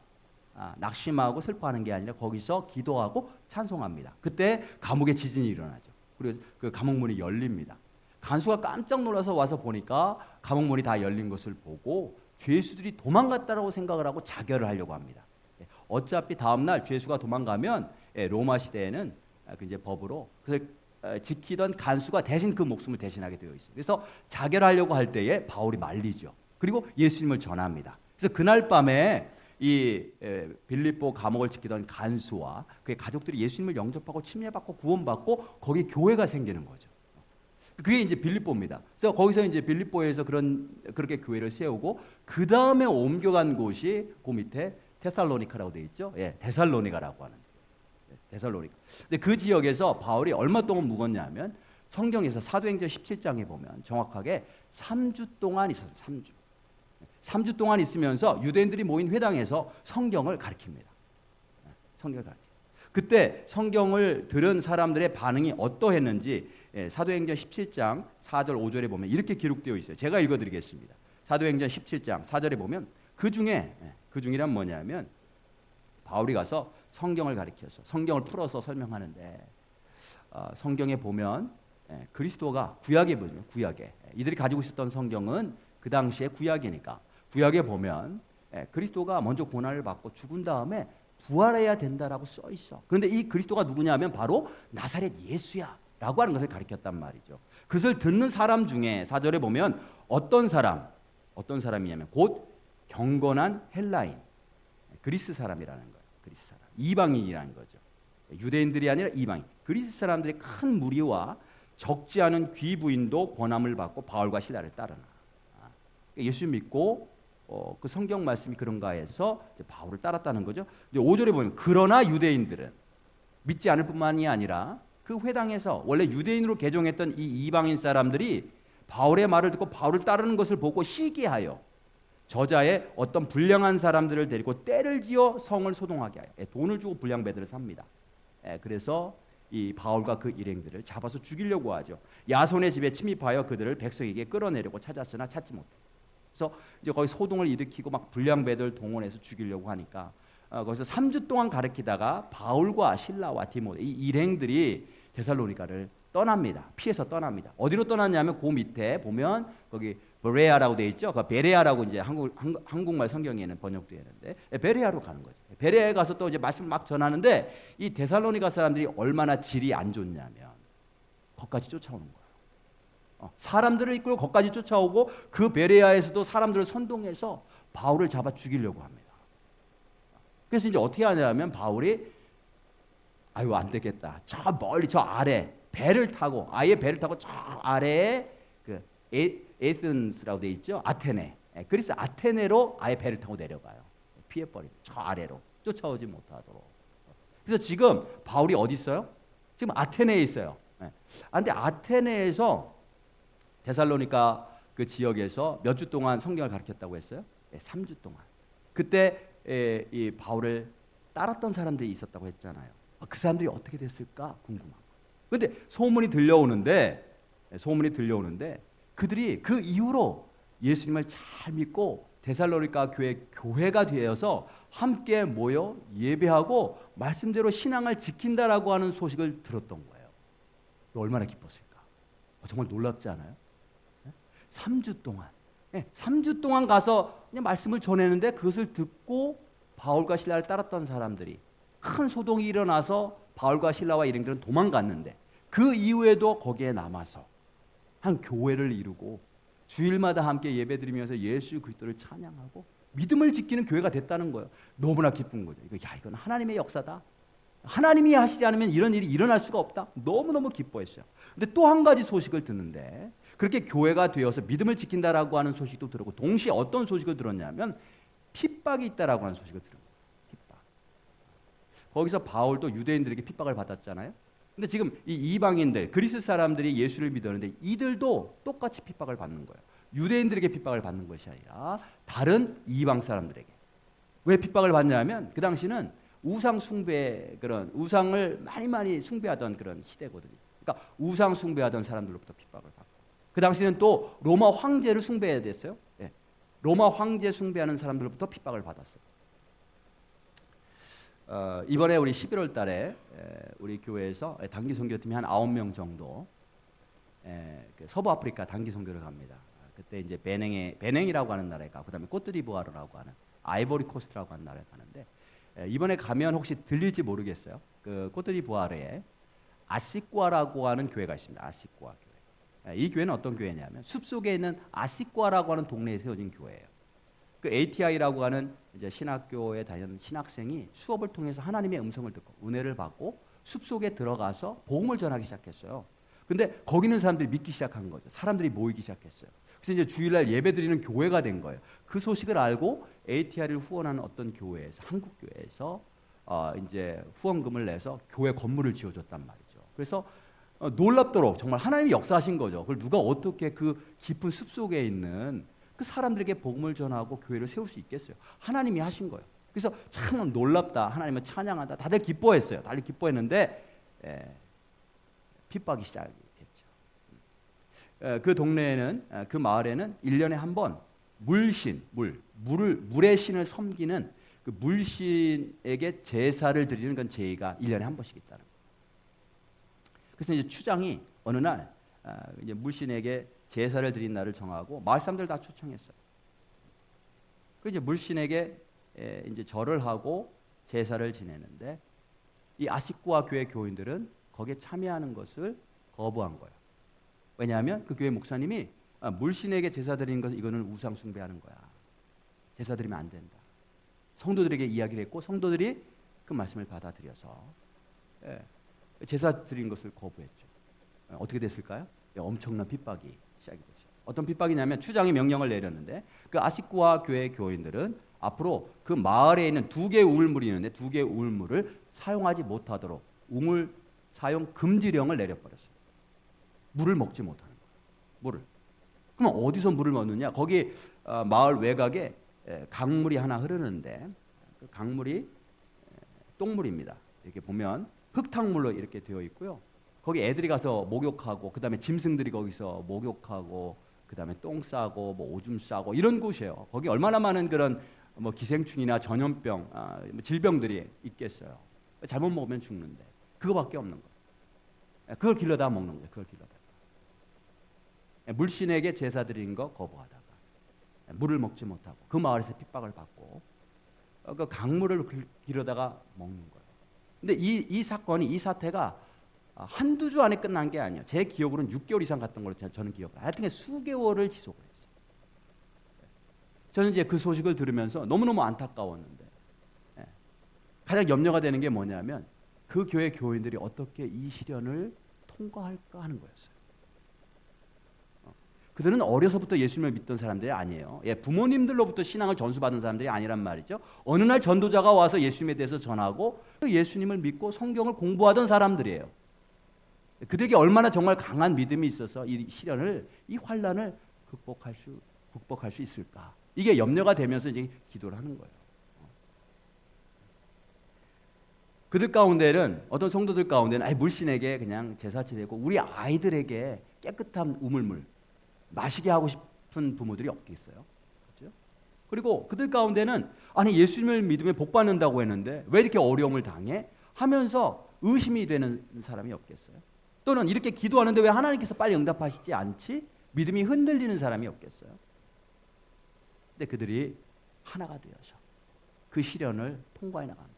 낙심하고 슬퍼하는 게 아니라 거기서 기도하고 찬송합니다. 그때 감옥에 지진이 일어나죠. 그리고 그 감옥 문이 열립니다. 간수가 깜짝 놀라서 와서 보니까 감옥 문이 다 열린 것을 보고 죄수들이 도망갔다라고 생각을 하고 자결을 하려고 합니다. 어차피 다음 날 죄수가 도망가면 로마 시대에는 그 이제 법으로 그걸 지키던 간수가 대신 그 목숨을 대신하게 되어 있어요. 그래서 자결하려고 할 때에 바울이 말리죠. 그리고 예수님을 전합니다. 그래서 그날 밤에 이 빌립보 감옥을 지키던 간수와 그의 가족들이 예수님을 영접하고 침례받고 구원받고 거기 교회가 생기는 거죠. 그게 이제 빌립보입니다. 그래서 거기서 이제 빌립보에서 그렇게 교회를 세우고 그 다음에 옮겨간 곳이 그 밑에 테살로니카라고 되어 있죠. 데살로니가라고 하는 데살로니가. 근데 그 지역에서 바울이 얼마 동안 묵었냐면 성경에서 사도행전 17장에 보면 정확하게 3주 동안 있었어요. 3주 동안 있으면서 유대인들이 모인 회당에서 성경을 가르칩니다. 성경을 가르칩니다. 그때 성경을 들은 사람들의 반응이 어떠했는지 사도행전 17장 4절 5절에 보면 이렇게 기록되어 있어요. 제가 읽어드리겠습니다. 사도행전 17장 4절에 보면 그 중이란 뭐냐면 바울이 가서 성경을 가르쳐서 성경을 풀어서 설명하는데 성경에 보면 그리스도가 구약에 보면 구약에 이들이 가지고 있었던 성경은 그 당시에 구약이니까 구약에 보면 그리스도가 먼저 고난을 받고 죽은 다음에 부활해야 된다라고 써 있어. 그런데 이 그리스도가 누구냐면 바로 나사렛 예수야라고 하는 것을 가르쳤단 말이죠. 그것을 듣는 사람 중에 4절에 보면 어떤 사람이냐면 곧 경건한 헬라인, 그리스 사람이라는 거예요. 그리스 사람, 이방인이라는 거죠. 유대인들이 아니라 이방인, 그리스 사람들의 큰 무리와 적지 않은 귀부인도 권함을 받고 바울과 실라를 따르나. 예수 믿고 그 성경 말씀이 그런가 해서 바울을 따랐다는 거죠. 이제 5절에 보면 그러나 유대인들은 믿지 않을 뿐만이 아니라 그 회당에서 원래 유대인으로 개종했던 이 이방인 사람들이 바울의 말을 듣고 바울을 따르는 것을 보고 시기하여 저자의 어떤 불량한 사람들을 데리고 떼를 지어 성을 소동하게 하여 돈을 주고 불량배들을 삽니다. 그래서 이 바울과 그 일행들을 잡아서 죽이려고 하죠. 야손의 집에 침입하여 그들을 백성에게 끌어내려고 찾았으나 찾지 못해. 그래서 이제 거기 소동을 일으키고 막 불량배들 동원해서 죽이려고 하니까 거기서 3주 동안 가르치다가 바울과 실라와 디모데 이 일행들이 데살로니가를 떠납니다. 피해서 떠납니다. 어디로 떠났냐면 그 밑에 보면 거기 베레아라고 돼 있죠. 그 베레아라고 이제 한국말 성경에는 번역되어 있는데 베레아로 가는 거죠. 베레아에 가서 또 이제 말씀을 막 전하는데 이 데살로니가 사람들이 얼마나 질이 안 좋냐면 거기까지 쫓아오는 거예요. 사람들을 이끌고 거기까지 쫓아오고 그 베레아에서도 사람들을 선동해서 바울을 잡아 죽이려고 합니다. 그래서 이제 어떻게 하냐면 바울이 아유 안 되겠다. 저 멀리 저 아래 배를 타고 저 아래에 그 에센스라고 돼 있죠. 아테네. 그래서 아테네로 아예 배를 타고 내려가요. 피해버리고 저 아래로 쫓아오지 못하도록. 그래서 지금 바울이 어디 있어요? 지금 아테네에 있어요. 근데 아테네에서 데살로니가 그 지역에서 몇 주 동안 성경을 가르쳤다고 했어요? 3주 동안. 그때 이 바울을 따랐던 사람들이 있었다고 했잖아요. 그 사람들이 어떻게 됐을까 궁금한 거예요. 근데 소문이 들려오는데 그들이 그 이후로 예수님을 잘 믿고 데살로니가 교회가 되어서 함께 모여 예배하고 말씀대로 신앙을 지킨다라고 하는 소식을 들었던 거예요. 얼마나 기뻤을까? 정말 놀랍지 않아요? 3주 동안 가서 그냥 말씀을 전했는데 그것을 듣고 바울과 실라를 따랐던 사람들이 큰 소동이 일어나서 바울과 실라와 일행들은 도망갔는데 그 이후에도 거기에 남아서 한 교회를 이루고 주일마다 함께 예배드리면서 예수 그리스도를 찬양하고 믿음을 지키는 교회가 됐다는 거예요. 너무나 기쁜 거죠. 이건 하나님의 역사다. 하나님이 하시지 않으면 이런 일이 일어날 수가 없다. 너무너무 기뻐했어요. 근데 또 한 가지 소식을 듣는데 그렇게 교회가 되어서 믿음을 지킨다라고 하는 소식도 들었고 동시에 어떤 소식을 들었냐면 핍박이 있다라고 하는 소식을 들은 거예요. 핍박. 거기서 바울도 유대인들에게 핍박을 받았잖아요. 근데 지금 이 이방인들, 그리스 사람들이 예수를 믿었는데 이들도 똑같이 핍박을 받는 거예요. 유대인들에게 핍박을 받는 것이 아니라 다른 이방 사람들에게. 왜 핍박을 받냐면 그 당시는 우상 숭배, 그런 우상을 많이 숭배하던 그런 시대거든요. 그러니까 우상 숭배하던 사람들로부터 핍박을 받고, 그 당시는 또 로마 황제를 숭배해야 됐어요. 예. 로마 황제 숭배하는 사람들로부터 핍박을 받았어요. 이번에 우리 11월 달에 우리 교회에서 단기 선교팀이 한 9명 정도 그 서부 아프리카 단기 선교를 갑니다. 그때 이제 베냉이라고 하는 나라에 가고, 그다음에 코트디부아르라고 하는 아이보리 코스트라고 하는 나라에 가는데, 이번에 가면 혹시 들릴지 모르겠어요. 그 코트디부아르에 아시꾸아라고 하는 교회가 있습니다. 아시꾸아 교회. 이 교회는 어떤 교회냐면 숲속에 있는 아시꾸아라고 하는 동네에 세워진 교회예요. 그 ATI라고 하는 이제 신학교에 다니는 신학생이 수업을 통해서 하나님의 음성을 듣고 은혜를 받고 숲속에 들어가서 복음을 전하기 시작했어요. 근데 거기 있는 사람들이 믿기 시작한 거죠. 사람들이 모이기 시작했어요. 그래서 이제 주일날 예배드리는 교회가 된 거예요. 그 소식을 알고 ATI를 후원하는 어떤 교회에서, 한국 교회에서 이제 후원금을 내서 교회 건물을 지어줬단 말이죠. 그래서 놀랍도록 정말 하나님이 역사하신 거죠. 그걸 누가 어떻게 그 깊은 숲속에 있는 그 사람들에게 복음을 전하고 교회를 세울 수 있겠어요? 하나님이 하신 거예요. 그래서 참 놀랍다, 하나님을 찬양하다, 다들 기뻐했어요. 다들 기뻐했는데 핍박이 시작이 됐죠. 그 동네에는, 그 마을에는 1년에 한 번 물신, 물의 신을 섬기는 그 물신에게 제사를 드리는 건 제의가 1년에 한 번씩 있다는 거예요. 그래서 이제 추장이 어느 날 이제 물신에게 제사를 드린 날을 정하고 마을 사람들 다 초청했어요. 그 이제 물신에게 이제 절을 하고 제사를 지내는데, 이 아시꾸아 교회 교인들은 거기에 참여하는 것을 거부한 거예요. 왜냐하면 그 교회 목사님이 물신에게 제사 드리는 것은 이거는 우상 숭배하는 거야. 제사 드리면 안 된다. 성도들에게 이야기를 했고, 성도들이 그 말씀을 받아들여서 제사 드리는 것을 거부했죠. 어떻게 됐을까요? 엄청난 핍박이 시작이 됐어요. 어떤 핍박이냐면 추장이 명령을 내렸는데, 그 아시꾸아 교회 교인들은 앞으로 그 마을에 있는 2개의 우물물이 있는데 2개의 우물물을 사용하지 못하도록 우물 사용 금지령을 내려버렸어요. 물을 먹지 못하는 거예요. 물을. 그럼 어디서 물을 먹느냐? 거기 마을 외곽에 강물이 하나 흐르는데, 그 강물이 똥물입니다. 이렇게 보면 흙탕물로 이렇게 되어 있고요. 거기 애들이 가서 목욕하고, 그 다음에 짐승들이 거기서 목욕하고, 그 다음에 똥 싸고, 뭐 오줌 싸고, 이런 곳이에요. 거기 얼마나 많은 그런 뭐 기생충이나 전염병, 질병들이 있겠어요. 잘못 먹으면 죽는데 그거밖에 없는 거예요. 그걸 길러다 먹는 거예요. 그걸 길러다. 물신에게 제사 드리는 거 거부하다가 물을 먹지 못하고 그 마을에서 핍박을 받고 그 강물을 길러다가 먹는 거예요. 근데 이 사건이, 이 사태가 한두 주 안에 끝난 게 아니에요. 제 기억으로는 6개월 이상 갔던 걸로 저는 기억해요. 하여튼 수개월을 지속을 했어요. 저는 이제 그 소식을 들으면서 너무너무 안타까웠는데, 가장 염려가 되는 게 뭐냐면 그 교회 교인들이 어떻게 이 시련을 통과할까 하는 거였어요. 그들은 어려서부터 예수님을 믿던 사람들이 아니에요. 부모님들로부터 신앙을 전수받은 사람들이 아니란 말이죠. 어느 날 전도자가 와서 예수님에 대해서 전하고 예수님을 믿고 성경을 공부하던 사람들이에요. 그들에게 얼마나 정말 강한 믿음이 있어서 이 시련을, 이 환난을 극복할 수 있을까? 이게 염려가 되면서 이제 기도를 하는 거예요. 그들 가운데는, 어떤 성도들 가운데는 물신에게 그냥 제사 지내고 우리 아이들에게 깨끗한 우물물 마시게 하고 싶은 부모들이 없겠어요. 그렇죠? 그리고 그들 가운데는 아니 예수님을 믿으면 복 받는다고 했는데 왜 이렇게 어려움을 당해? 하면서 의심이 되는 사람이 없겠어요. 또는 이렇게 기도하는데 왜 하나님께서 빨리 응답하시지 않지? 믿음이 흔들리는 사람이 없겠어요. 근데 그들이 하나가 되어서 그 시련을 통과해 나갑니다.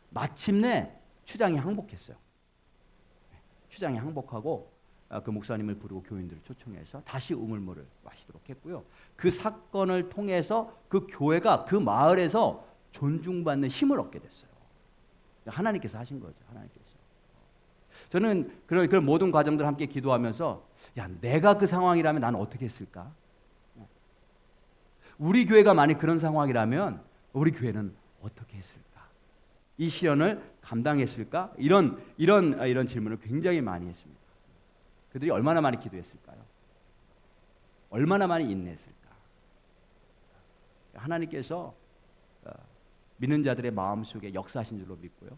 마침내 추장이 항복했어요. 추장이 항복하고 그 목사님을 부르고 교인들을 초청해서 다시 우물물을 마시도록 했고요. 그 사건을 통해서 그 교회가 그 마을에서 존중받는 힘을 얻게 됐어요. 하나님께서 하신 거죠. 하나님께서. 저는 그런 모든 과정들 함께 기도하면서 내가 그 상황이라면 나는 어떻게 했을까? 우리 교회가 만약 그런 상황이라면 우리 교회는 어떻게 했을까? 이 시련을 감당했을까? 이런 질문을 굉장히 많이 했습니다. 그들이 얼마나 많이 기도했을까요? 얼마나 많이 인내했을까? 하나님께서 믿는 자들의 마음속에 역사하신 줄로 믿고요.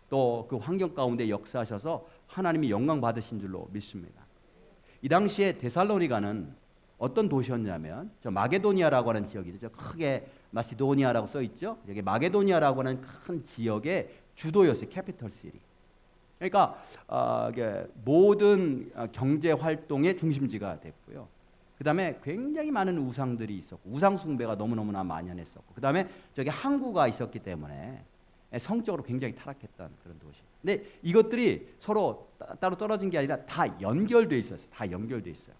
또 그 환경 가운데 역사하셔서 하나님이 영광 받으신 줄로 믿습니다. 이 당시에 데살로니가는 어떤 도시였냐면 저 마게도니아라고 하는 지역이죠. 저 크게 마시도니아라고 써 있죠. 여기 마게도니아라고 하는 큰 지역의 주도였어요. 캐피털 시티. 그러니까 이게 모든 경제 활동의 중심지가 됐고요. 그다음에 굉장히 많은 우상들이 있었고 우상 숭배가 너무너무나 만연했었고 그다음에 저기 항구가 있었기 때문에 성적으로 굉장히 타락했던 그런 도시. 근데 이것들이 서로 따로 떨어진 게 아니라 다 연결돼 있었어요. 다 연결돼 있어요.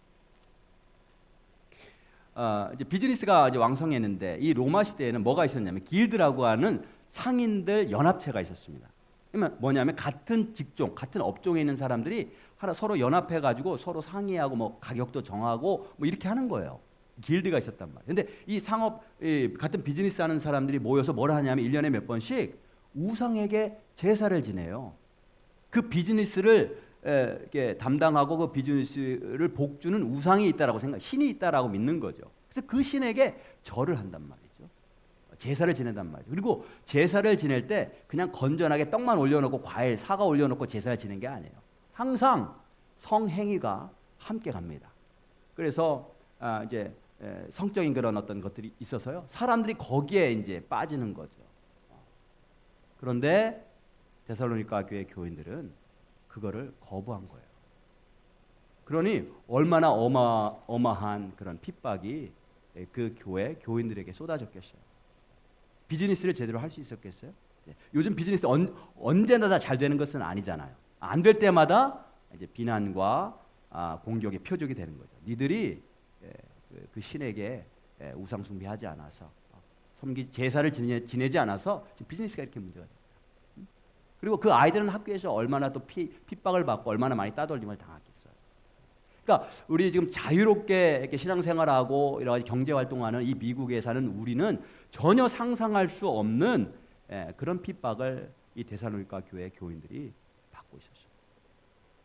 이제 비즈니스가 이제 왕성했는데 이 로마 시대에는 뭐가 있었냐면 길드라고 하는 상인들 연합체가 있었습니다. 그러면 뭐냐면 같은 직종, 같은 업종에 있는 사람들이 서로 연합해 가지고 서로 상의하고 뭐 가격도 정하고 뭐 이렇게 하는 거예요. 길드가 있었단 말이에요. 근데 이 같은 비즈니스 하는 사람들이 모여서 뭘 하냐면 1년에 몇 번씩 우상에게 제사를 지내요. 그 비즈니스를 이렇게 담당하고 그 비즈니스를 복주는 우상이 있다라고 신이 있다라고 믿는 거죠. 그래서 그 신에게 절을 한단 말이죠. 제사를 지낸단 말이죠. 그리고 제사를 지낼 때 그냥 건전하게 떡만 올려놓고 과일, 사과 올려놓고 제사를 지낸 게 아니에요. 항상 성행위가 함께 갑니다. 그래서 이제 성적인 그런 어떤 것들이 있어서요. 사람들이 거기에 이제 빠지는 거죠. 그런데 데살로니가 교회 교인들은 그거를 거부한 거예요. 그러니 얼마나 어마어마한 그런 핍박이 그 교회 교인들에게 쏟아졌겠어요. 비즈니스를 제대로 할 수 있었겠어요? 요즘 비즈니스 언제나 다 잘 되는 것은 아니잖아요. 안 될 때마다 이제 비난과 공격의 표적이 되는 거죠. 니들이 그 신에게 우상 숭배하지 않아서 제사를 지내지 않아서 지금 비즈니스가 이렇게 문제가 돼요. 그리고 그 아이들은 학교에서 얼마나 또 핍박을 받고 얼마나 많이 따돌림을 당했겠어요. 그러니까 우리 지금 자유롭게 이렇게 신앙생활하고 여러 가지 경제 활동하는 이 미국에 사는 우리는 전혀 상상할 수 없는 그런 핍박을 이 데살로니가 교회 교인들이 받고 있었어요.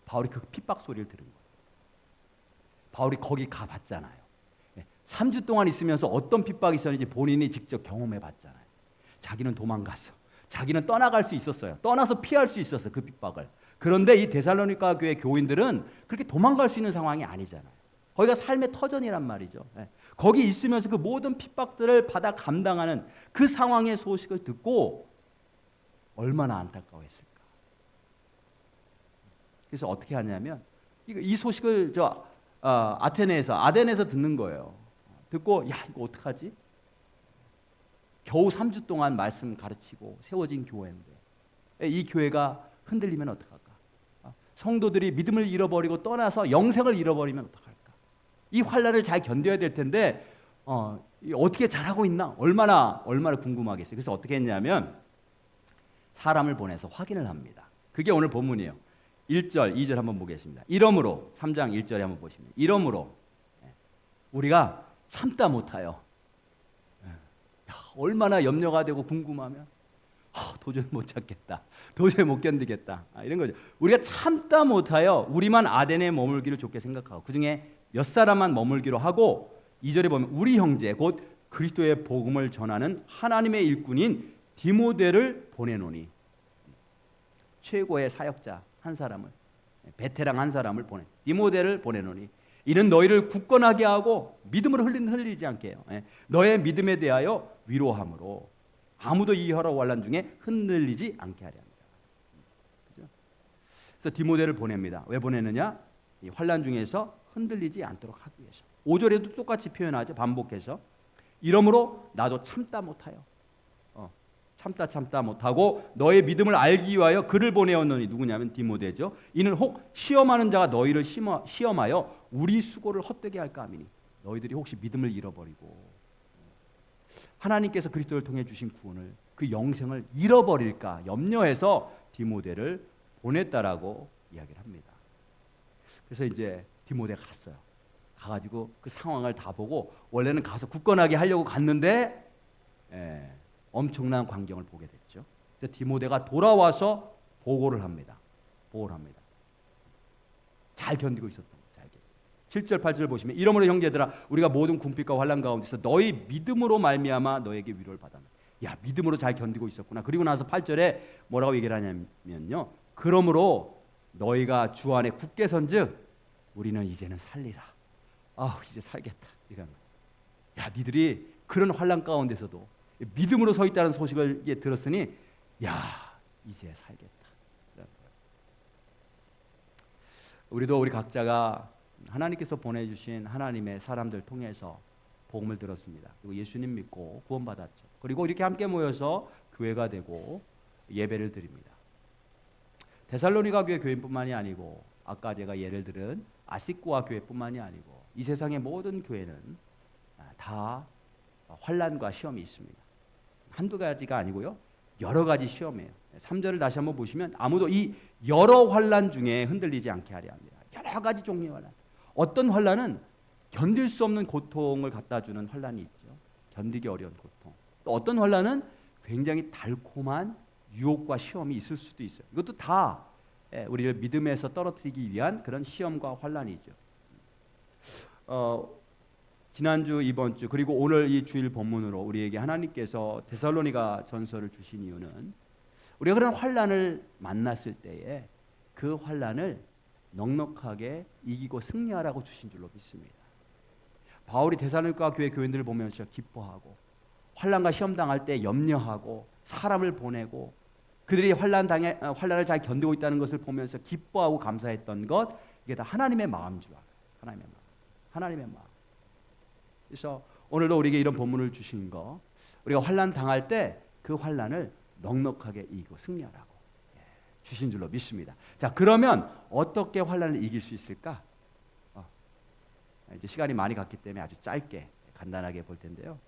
바울이 그 핍박 소리를 들은 거예요. 바울이 거기 가봤잖아요. 3주 동안 있으면서 어떤 핍박이 있었는지 본인이 직접 경험해 봤잖아요. 자기는 도망갔어. 자기는 떠나갈 수 있었어요. 떠나서 피할 수 있었어요. 그 핍박을. 그런데 이 데살로니가 교회 교인들은 그렇게 도망갈 수 있는 상황이 아니잖아요. 거기가 삶의 터전이란 말이죠. 거기 있으면서 그 모든 핍박들을 받아 감당하는 그 상황의 소식을 듣고 얼마나 안타까워했을까. 그래서 어떻게 하냐면 이 소식을 아덴에서 듣는 거예요. 듣고 야 이거 어떡하지? 겨우 3주 동안 말씀 가르치고 세워진 교회인데 이 교회가 흔들리면 어떡할까? 성도들이 믿음을 잃어버리고 떠나서 영생을 잃어버리면 어떡할까? 이 환난을 잘 견뎌야 될 텐데 어떻게 잘하고 있나? 얼마나 궁금하겠어요. 그래서 어떻게 했냐면 사람을 보내서 확인을 합니다. 그게 오늘 본문이에요. 1절, 2절 한번 보겠습니다. 이러므로 3장 1절에 한번 보시면 이러므로 우리가 참다 못하여 얼마나 염려가 되고 궁금하면 도저히 못 찾겠다. 도저히 못 견디겠다. 이런 거죠. 우리가 참다 못하여 우리만 아덴에 머물기를 좋게 생각하고 그중에 몇 사람만 머물기로 하고 2절에 보면 우리 형제 곧 그리스도의 복음을 전하는 하나님의 일꾼인 디모데를 보내노니 최고의 사역자 한 사람을 베테랑 한 사람을 디모데를 보내노니 이는 너희를 굳건하게 하고 믿음으로 흘리지 않게 해요. 너의 믿음에 대하여 위로함으로 아무도 이 여러 환난 중에 흔들리지 않게 하려 합니다. 그죠? 그래서 디모데를 보냅니다. 왜 보내느냐? 이 환난 중에서 흔들리지 않도록 하기 위해서. 5절에도 똑같이 표현하죠. 반복해서 이러므로 나도 참다 못하여 참다 못하고 너의 믿음을 알기 위하여 그를 보내었노니 누구냐면 디모데죠. 이는 혹 시험하는 자가 너희를 시험하여 우리 수고를 헛되게 할까 하미니 너희들이 혹시 믿음을 잃어버리고 하나님께서 그리스도를 통해 주신 구원을 그 영생을 잃어버릴까 염려해서 디모데를 보냈다라고 이야기를 합니다. 그래서 이제 디모데가 갔어요. 가가지고 그 상황을 다 보고 원래는 가서 굳건하게 하려고 갔는데 엄청난 광경을 보게 됐죠. 그래서 디모데가 돌아와서 보고를 합니다. 잘 견디고 있었던 거예요. 7절 8절 보시면 이러므로 형제들아 우리가 모든 궁핍과 환난 가운데서 너희 믿음으로 말미암아 너에게 위로를 받았노니 야, 믿음으로 잘 견디고 있었구나. 그리고 나서 8절에 뭐라고 얘기를 하냐면요. 그러므로 너희가 주 안에 굳게 선즉 우리는 이제는 살리라. 아, 이제 살겠다. 이런 거. 야, 니들이 그런 환난 가운데서도 믿음으로 서 있다는 소식을 이제 들었으니 야, 이제 살겠다. 이런 거예요. 우리도 우리 각자가 하나님께서 보내주신 하나님의 사람들 통해서 복음을 들었습니다. 그리고 예수님 믿고 구원받았죠. 그리고 이렇게 함께 모여서 교회가 되고 예배를 드립니다. 데살로니가 교회 교인뿐만이 아니고 아까 제가 예를 들은 아시코아 교회뿐만이 아니고 이 세상의 모든 교회는 다 환난과 시험이 있습니다. 한두 가지가 아니고요. 여러 가지 시험이에요. 3절을 다시 한번 보시면 아무도 이 여러 환난 중에 흔들리지 않게 하려 합니다. 여러 가지 종류의 환난. 어떤 환난은 견딜 수 없는 고통을 갖다 주는 환난이 있죠. 견디기 어려운 고통. 또 어떤 환난은 굉장히 달콤한 유혹과 시험이 있을 수도 있어요. 이것도 다 우리를 믿음에서 떨어뜨리기 위한 그런 시험과 환난이죠. 지난주, 이번주 그리고 오늘 이 주일 본문으로 우리에게 하나님께서 데살로니가 전서를 주신 이유는 우리가 그런 환난을 만났을 때에 그 환난을 넉넉하게 이기고 승리하라고 주신 줄로 믿습니다. 바울이 데살로니가 교회 교인들을 보면서 기뻐하고 환난과 시험 당할 때 염려하고 사람을 보내고 그들이 환난을 잘 견디고 있다는 것을 보면서 기뻐하고 감사했던 것, 이게 다 하나님의 마음인 줄 알아요. 하나님의 마음. 그래서 오늘도 우리에게 이런 본문을 주신 거, 우리가 환난 당할 때 그 환난을 넉넉하게 이기고 승리하라고 주신 줄로 믿습니다. 자, 그러면 어떻게 환난을 이길 수 있을까? 이제 시간이 많이 갔기 때문에 아주 짧게 간단하게 볼 텐데요.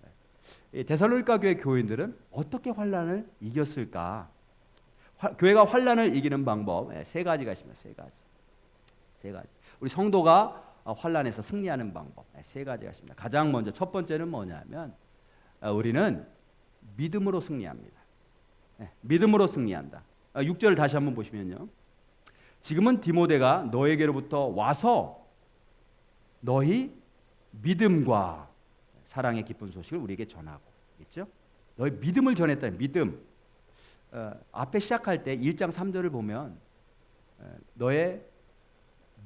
데살로니가 교회 교인들은 어떻게 환난을 이겼을까? 교회가 환난을 이기는 방법 세 가지가 있습니다. 세 가지. 우리 성도가 환난에서 승리하는 방법 세 가지가 있습니다. 가장 먼저 첫 번째는 뭐냐면 우리는 믿음으로 승리합니다. 믿음으로 승리한다. 6절을 다시 한번 보시면요. 지금은 디모데가 너에게로부터 와서 너희 믿음과 사랑의 기쁜 소식을 우리에게 전하고 있죠. 너희 믿음을 전했다. 믿음. 앞에 시작할 때 1장 3절을 보면 너의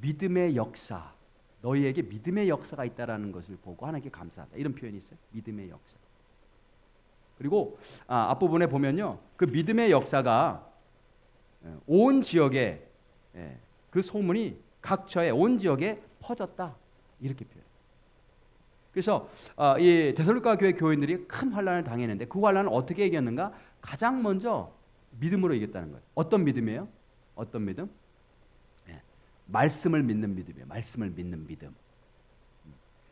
믿음의 역사, 너희에게 믿음의 역사가 있다라는 것을 보고 하나님께 감사하다. 이런 표현이 있어요. 믿음의 역사. 그리고 앞부분에 보면요. 그 믿음의 역사가 온 지역에 그 소문이 각처에 온 지역에 퍼졌다. 이렇게 표현해요. 그래서 이 데살로니가 교회 교인들이 큰 환난을 당했는데 그 환난을 어떻게 이겼는가? 가장 먼저 믿음으로 이겼다는 거예요. 어떤 믿음이에요? 어떤 믿음? 말씀을 믿는 믿음이에요. 말씀을 믿는 믿음.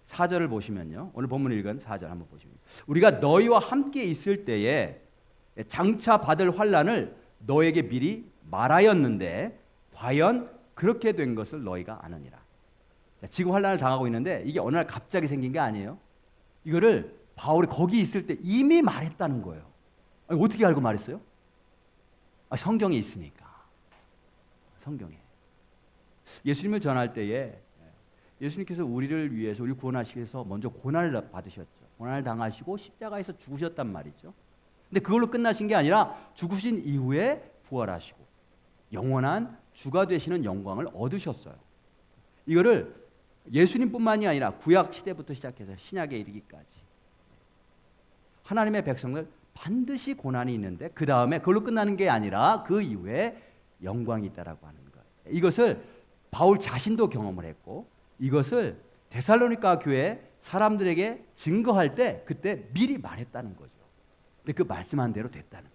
4절을 보시면요. 오늘 본문 읽은 4절 한번 보시면 우리가 너희와 함께 있을 때에 장차 받을 환난을 너에게 미리 말하였는데 과연 그렇게 된 것을 너희가 아느니라. 지금 환난을 당하고 있는데 이게 어느 날 갑자기 생긴 게 아니에요. 이거를 바울이 거기 있을 때 이미 말했다는 거예요. 아니, 어떻게 알고 말했어요? 성경에 있으니까. 성경에. 예수님을 전할 때에 예수님께서 우리를 위해서 우리를 구원하시기 위해서 먼저 고난을 받으셨죠. 고난을 당하시고 십자가에서 죽으셨단 말이죠. 근데 그걸로 끝나신 게 아니라 죽으신 이후에 부활하시고 영원한 주가 되시는 영광을 얻으셨어요. 이거를 예수님뿐만이 아니라 구약 시대부터 시작해서 신약에 이르기까지 하나님의 백성들 반드시 고난이 있는데 그 다음에 그걸로 끝나는 게 아니라 그 이후에 영광이 있다라고 하는 거예요. 이것을 바울 자신도 경험을 했고 이것을 데살로니가 교회 사람들에게 증거할 때 그때 미리 말했다는 거죠. 근데 그 말씀한 대로 됐다는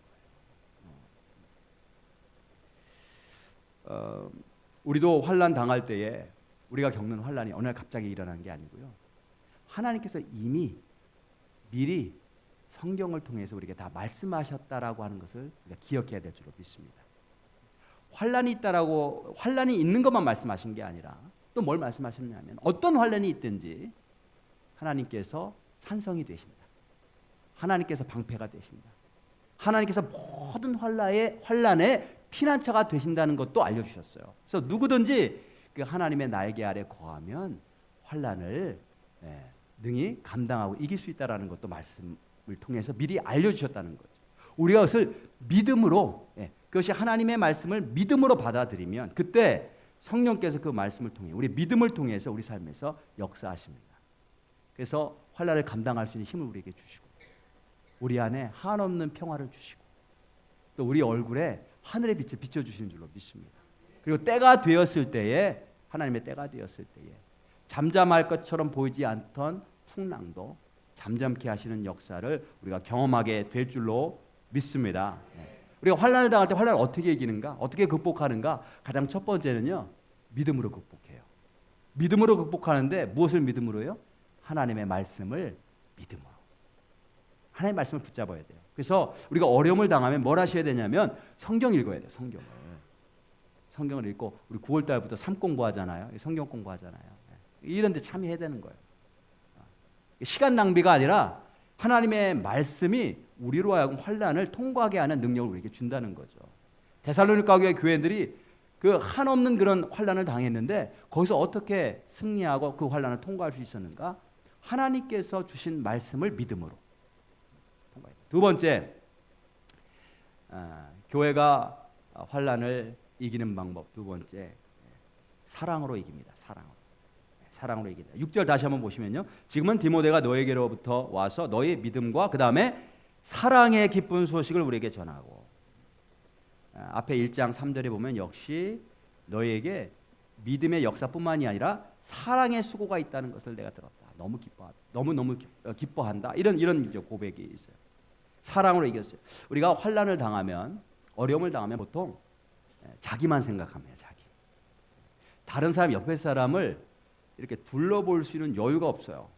거예요. 우리도 환난 당할 때에 우리가 겪는 환난이 어느 날 갑자기 일어나는 게 아니고요. 하나님께서 이미 미리 성경을 통해서 우리에게 다 말씀하셨다라고 하는 것을 우리가 기억해야 될 줄로 믿습니다. 환난이 있다라고 환난이 있는 것만 말씀하신 게 아니라 또 뭘 말씀하셨냐면 어떤 환난이 있든지 하나님께서 산성이 되신다. 하나님께서 방패가 되신다. 하나님께서 모든 환난의 피난처가 되신다는 것도 알려주셨어요. 그래서 누구든지 그 하나님의 날개 아래 거하면 환난을 능히 감당하고 이길 수 있다라는 것도 말씀을 통해서 미리 알려주셨다는 거죠. 우리가 그것을 믿음으로, 그것이 하나님의 말씀을 믿음으로 받아들이면 그때 성령께서 그 말씀을 통해 우리 믿음을 통해서 우리 삶에서 역사하십니다. 그래서 환난을 감당할 수 있는 힘을 우리에게 주시고 우리 안에 한없는 평화를 주시고 또 우리 얼굴에 하늘의 빛을 비춰주시는 줄로 믿습니다. 그리고 때가 되었을 때에 하나님의 때가 되었을 때에 잠잠할 것처럼 보이지 않던 풍랑도 잠잠케 하시는 역사를 우리가 경험하게 될 줄로 믿습니다. 우리가 환난을 당할 때 환난을 어떻게 이기는가? 어떻게 극복하는가? 가장 첫 번째는요. 믿음으로 극복해요. 믿음으로 극복하는데 무엇을 믿음으로요? 하나님의 말씀을 믿음으로. 하나님의 말씀을 붙잡아야 돼요. 그래서 우리가 어려움을 당하면 뭘 하셔야 되냐면 성경 읽어야 돼요. 성경을 읽고 우리 9월 달부터 삶 공부하잖아요. 성경 공부하잖아요. 이런 데 참여해야 되는 거예요. 시간 낭비가 아니라 하나님의 말씀이 우리로 하여금 환난을 통과하게 하는 능력을 우리에게 준다는 거죠. 데살로니가 교회들이 그 한없는 그런 환난을 당했는데 거기서 어떻게 승리하고 그 환난을 통과할 수 있었는가? 하나님께서 주신 말씀을 믿음으로 통과해요. 두 번째, 교회가 환난을 이기는 방법 두 번째, 사랑으로 이깁니다. 사랑으로 이긴다. 6절 다시 한번 보시면요. 지금은 디모데가 너에게로부터 와서 너의 믿음과 그 다음에 사랑의 기쁜 소식을 우리에게 전하고, 앞에 1장 3절에 보면 역시 너에게 믿음의 역사뿐만이 아니라 사랑의 수고가 있다는 것을 내가 들었다. 너무 기뻐한다. 이런 고백이 있어요. 사랑으로 이겼어요. 우리가 환난을 당하면, 어려움을 당하면 보통 자기만 생각합니다. 다른 사람, 옆에 사람을 이렇게 둘러볼 수 있는 여유가 없어요.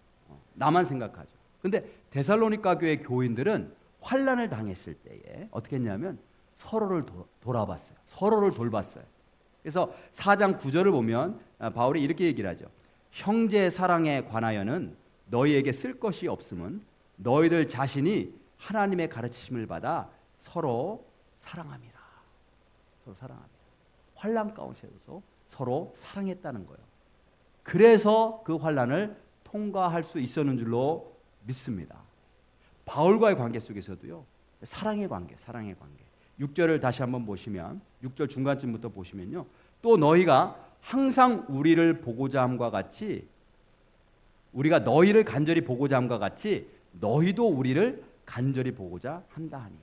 나만 생각하죠. 근데 데살로니가 교회 교인들은 환난을 당했을 때에 어떻게 했냐면 서로를 돌아봤어요. 서로를 돌봤어요. 그래서 4장 9절을 보면 바울이 이렇게 얘기를 하죠. 형제 사랑에 관하여는 너희에게 쓸 것이 없음은 너희들 자신이 하나님의 가르치심을 받아 서로 사랑함이라. 서로 사랑합니다. 환난 가운데서도 서로 사랑했다는 거예요. 그래서 그 환난을 통과할 수 있었는 줄로 믿습니다. 바울과의 관계 속에서도요. 사랑의 관계. 6절을 다시 한번 보시면 6절 중간쯤부터 보시면요. 또 너희가 항상 우리를 보고자 함과 같이 우리가 너희를 간절히 보고자 함과 같이 너희도 우리를 간절히 보고자 한다 하니.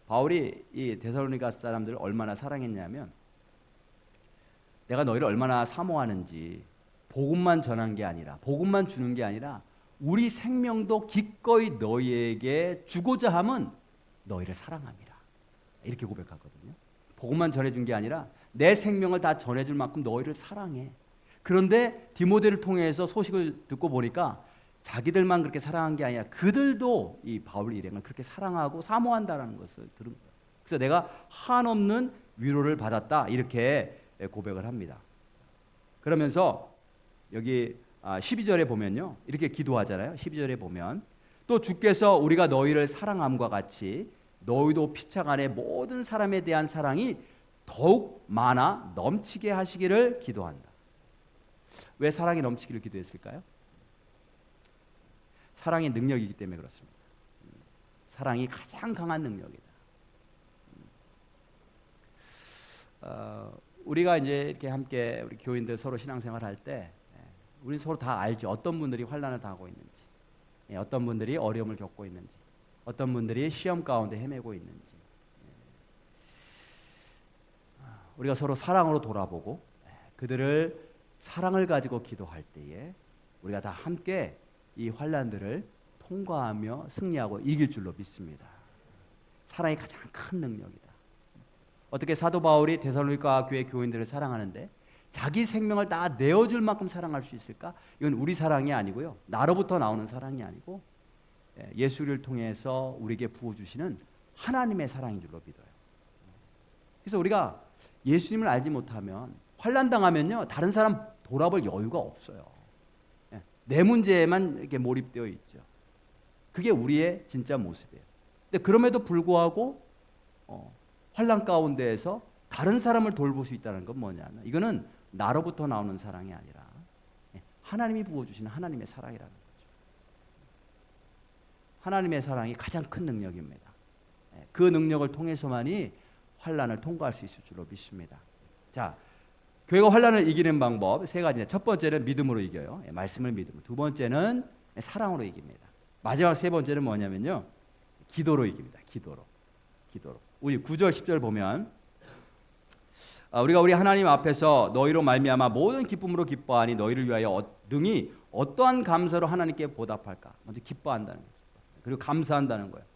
바울이 이 데살로니가 사람들을 얼마나 사랑했냐면 내가 너희를 얼마나 사모하는지 복음만 전한 게 아니라 복음만 주는 게 아니라 우리 생명도 기꺼이 너희에게 주고자 함은 너희를 사랑함이라. 이렇게 고백하거든요. 복음만 전해준 게 아니라 내 생명을 다 전해줄 만큼 너희를 사랑해. 그런데 디모데를 통해서 소식을 듣고 보니까 자기들만 그렇게 사랑한 게 아니라 그들도 이 바울 일행을 그렇게 사랑하고 사모한다는 것을 들은 거예요. 그래서 내가 한없는 위로를 받았다 이렇게 고백을 합니다. 그러면서 여기 12절에 보면요. 이렇게 기도하잖아요. 12절에 보면 또 주께서 우리가 너희를 사랑함과 같이 너희도 피차 간의 모든 사람에 대한 사랑이 더욱 많아 넘치게 하시기를 기도한다. 왜 사랑이 넘치기를 기도했을까요? 사랑의 능력이기 때문에 그렇습니다. 사랑이 가장 강한 능력이다. 우리가 이제 이렇게 함께 우리 교인들 서로 신앙생활 할 때 우리 서로 다 알죠. 어떤 분들이 환난을 당하고 있는지, 어떤 분들이 어려움을 겪고 있는지, 어떤 분들이 시험 가운데 헤매고 있는지. 우리가 서로 사랑으로 돌아보고 그들을 사랑을 가지고 기도할 때에 우리가 다 함께 이 환난들을 통과하며 승리하고 이길 줄로 믿습니다. 사랑이 가장 큰 능력이다. 어떻게 사도 바울이 데살로니가 교회 교인들을 사랑하는데 자기 생명을 다 내어줄 만큼 사랑할 수 있을까? 이건 우리 사랑이 아니고요. 나로부터 나오는 사랑이 아니고 예수를 통해서 우리에게 부어주시는 하나님의 사랑인 줄로 믿어요. 그래서 우리가 예수님을 알지 못하면 환난 당하면요. 다른 사람 돌아볼 여유가 없어요. 내 문제에만 이렇게 몰입되어 있죠. 그게 우리의 진짜 모습이에요. 근데 그럼에도 불구하고 환난 가운데에서 다른 사람을 돌볼 수 있다는 건 뭐냐면 이거는 나로부터 나오는 사랑이 아니라 하나님이 부어주시는 하나님의 사랑이라는 거죠. 하나님의 사랑이 가장 큰 능력입니다. 그 능력을 통해서만이 환난을 통과할 수 있을 줄로 믿습니다. 자, 교회가 환난을 이기는 방법 세 가지인데 첫 번째는 믿음으로 이겨요. 말씀을 믿음으로. 두 번째는 사랑으로 이깁니다. 마지막 세 번째는 뭐냐면요. 기도로 이깁니다. 기도로. 우리 9절 10절 보면 우리가 우리 하나님 앞에서 너희로 말미암아 모든 기쁨으로 기뻐하니 너희를 위하여 능히 어떠한 감사로 하나님께 보답할까? 먼저 기뻐한다는 거예요. 그리고 감사한다는 거예요.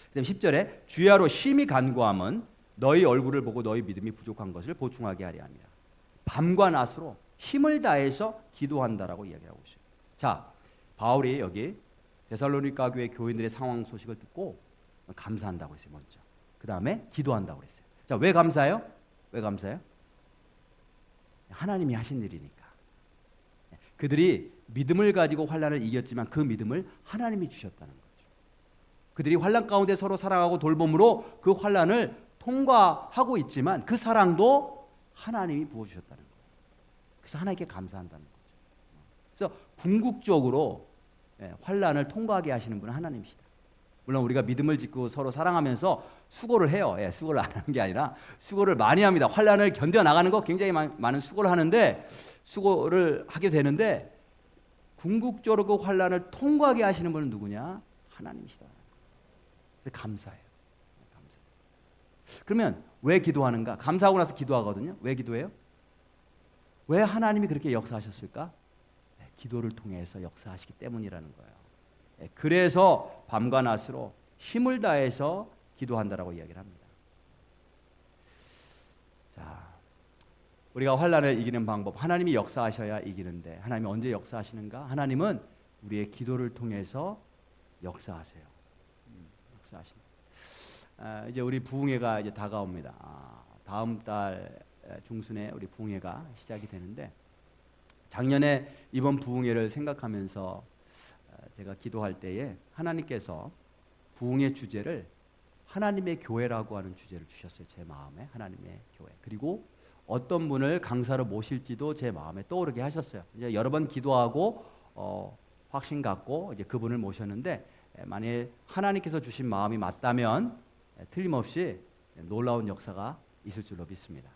그다음 10절에 주야로 심히 간구함은 너희 얼굴을 보고 너희 믿음이 부족한 것을 보충하게 하려 합니다. 밤과 낮으로 힘을 다해서 기도한다라고 이야기하고 있어요. 자, 바울이 여기 데살로니가 교회 교인들의 상황 소식을 듣고 감사한다고 했어요. 먼저. 그 다음에 기도한다고 했어요. 자, 왜 감사해요? 왜 감사해요? 하나님이 하신 일이니까. 그들이 믿음을 가지고 환난을 이겼지만 그 믿음을 하나님이 주셨다는 거죠. 그들이 환난 가운데 서로 사랑하고 돌봄으로 그 환난을 통과하고 있지만 그 사랑도 하나님이 부어주셨다는 거예요. 그래서 하나님께 감사한다는 거죠. 그래서 궁극적으로 환난을 통과하게 하시는 분은 하나님이시다. 물론 우리가 믿음을 짓고 서로 사랑하면서 수고를 해요. 수고를 안 하는 게 아니라 수고를 많이 합니다. 환난을 견뎌나가는 거 굉장히 많은 수고를 하는데 수고를 하게 되는데 궁극적으로 그 환난을 통과하게 하시는 분은 누구냐? 하나님이시다. 그래서 감사해요. 그러면 왜 기도하는가? 감사하고 나서 기도하거든요. 왜 기도해요? 왜 하나님이 그렇게 역사하셨을까? 기도를 통해서 역사하시기 때문이라는 거예요. 그래서 밤과 낮으로 힘을 다해서 기도한다라고 이야기를 합니다. 자, 우리가 환난을 이기는 방법, 하나님이 역사하셔야 이기는데 하나님이 언제 역사하시는가? 하나님은 우리의 기도를 통해서 역사하세요. 역사하십니다. 이제 우리 부흥회가 이제 다가옵니다. 다음 달 중순에 우리 부흥회가 시작이 되는데 작년에 이번 부흥회를 생각하면서 제가 기도할 때에 하나님께서 부흥의 주제를 하나님의 교회라고 하는 주제를 주셨어요. 제 마음에 하나님의 교회. 그리고 어떤 분을 강사로 모실지도 제 마음에 떠오르게 하셨어요. 이제 여러 번 기도하고 확신 갖고 이제 그분을 모셨는데 만일 하나님께서 주신 마음이 맞다면 틀림없이 놀라운 역사가 있을 줄로 믿습니다.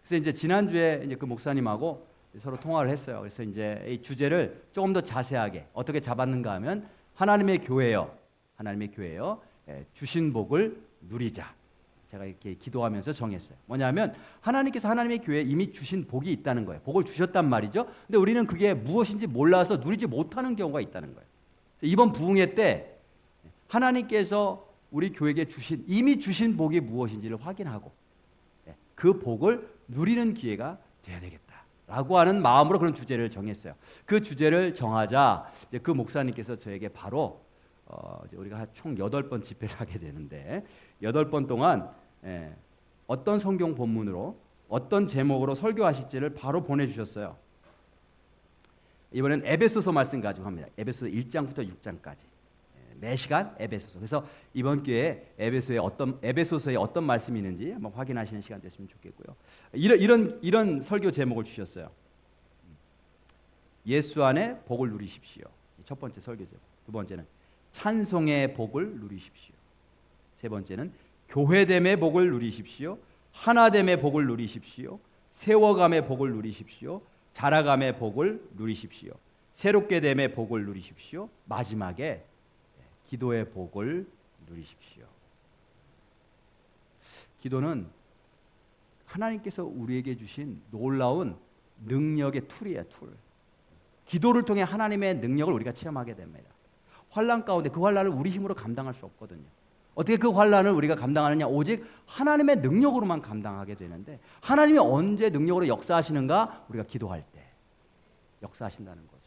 그래서 이제 지난주에 이제 그 목사님하고 서로 통화를 했어요. 그래서 이제 이 주제를 조금 더 자세하게 어떻게 잡았는가 하면 하나님의 교회요. 하나님의 교회요. 주신 복을 누리자. 제가 이렇게 기도하면서 정했어요. 뭐냐면 하나님께서 하나님의 교회에 이미 주신 복이 있다는 거예요. 복을 주셨단 말이죠. 근데 우리는 그게 무엇인지 몰라서 누리지 못하는 경우가 있다는 거예요. 이번 부흥회 때 하나님께서 우리 교회에게 이미 주신 복이 무엇인지를 확인하고 그 복을 누리는 기회가 돼야 되겠다라고 하는 마음으로 그런 주제를 정했어요. 그 주제를 정하자 이제 그 목사님께서 저에게 바로 이제 우리가 총 8번 집회를 하게 되는데 8번 동안 어떤 성경 본문으로 어떤 제목으로 설교하실지를 바로 보내주셨어요. 이번엔 에베소서 말씀 가지고 합니다. 에베소서 1장부터 6장까지 매 시간 에베소서. 그래서 이번 기회에 에베소서에 어떤 말씀이 있는지 한번 확인하시는 시간 됐으면 좋겠고요. 이런 설교 제목을 주셨어요. 예수 안에 복을 누리십시오. 첫 번째 설교 제목. 두 번째는 찬송의 복을 누리십시오. 세 번째는 교회됨의 복을 누리십시오. 하나됨의 복을 누리십시오. 세워감의 복을 누리십시오. 자라감의 복을 누리십시오. 새롭게 됨의 복을 누리십시오. 마지막에 기도의 복을 누리십시오. 기도는 하나님께서 우리에게 주신 놀라운 능력의 툴이에요. 툴. 기도를 통해 하나님의 능력을 우리가 체험하게 됩니다. 환난 가운데 그 환난을 우리 힘으로 감당할 수 없거든요. 어떻게 그 환난을 우리가 감당하느냐? 오직 하나님의 능력으로만 감당하게 되는데 하나님이 언제 능력으로 역사하시는가? 우리가 기도할 때 역사하신다는 거죠.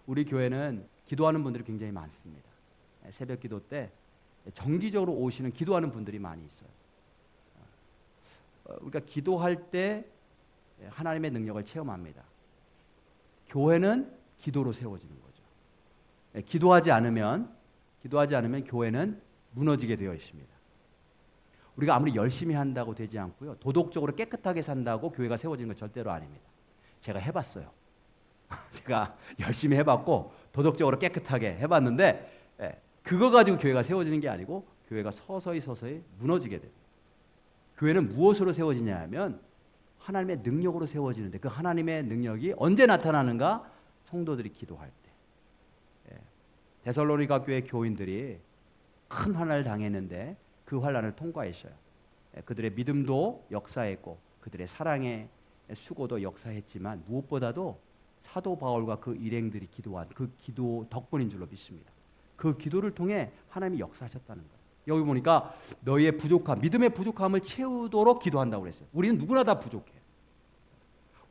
우리 교회는 기도하는 분들이 굉장히 많습니다. 새벽 기도 때 정기적으로 오시는 기도하는 분들이 많이 있어요. 우리가 기도할 때 하나님의 능력을 체험합니다. 교회는 기도로 세워지는 거죠. 기도하지 않으면 교회는 무너지게 되어 있습니다. 우리가 아무리 열심히 한다고 되지 않고요. 도덕적으로 깨끗하게 산다고 교회가 세워지는 건 절대로 아닙니다. 제가 해봤어요. 제가 열심히 해봤고 도덕적으로 깨끗하게 해봤는데 그거 가지고 교회가 세워지는 게 아니고 교회가 서서히 무너지게 돼요. 교회는 무엇으로 세워지냐 하면 하나님의 능력으로 세워지는데 그 하나님의 능력이 언제 나타나는가? 성도들이 기도할 때. 데살로니가 교회 교인들이 큰 환난을 당했는데 그 환난을 통과했어요. 그들의 믿음도 역사했고 그들의 사랑의 수고도 역사했지만 무엇보다도 사도 바울과 그 일행들이 기도한 그 기도 덕분인 줄로 믿습니다. 그 기도를 통해 하나님이 역사하셨다는 거예요. 여기 보니까 너희의 부족함, 믿음의 부족함을 채우도록 기도한다고 그랬어요. 우리는 누구나 다 부족해.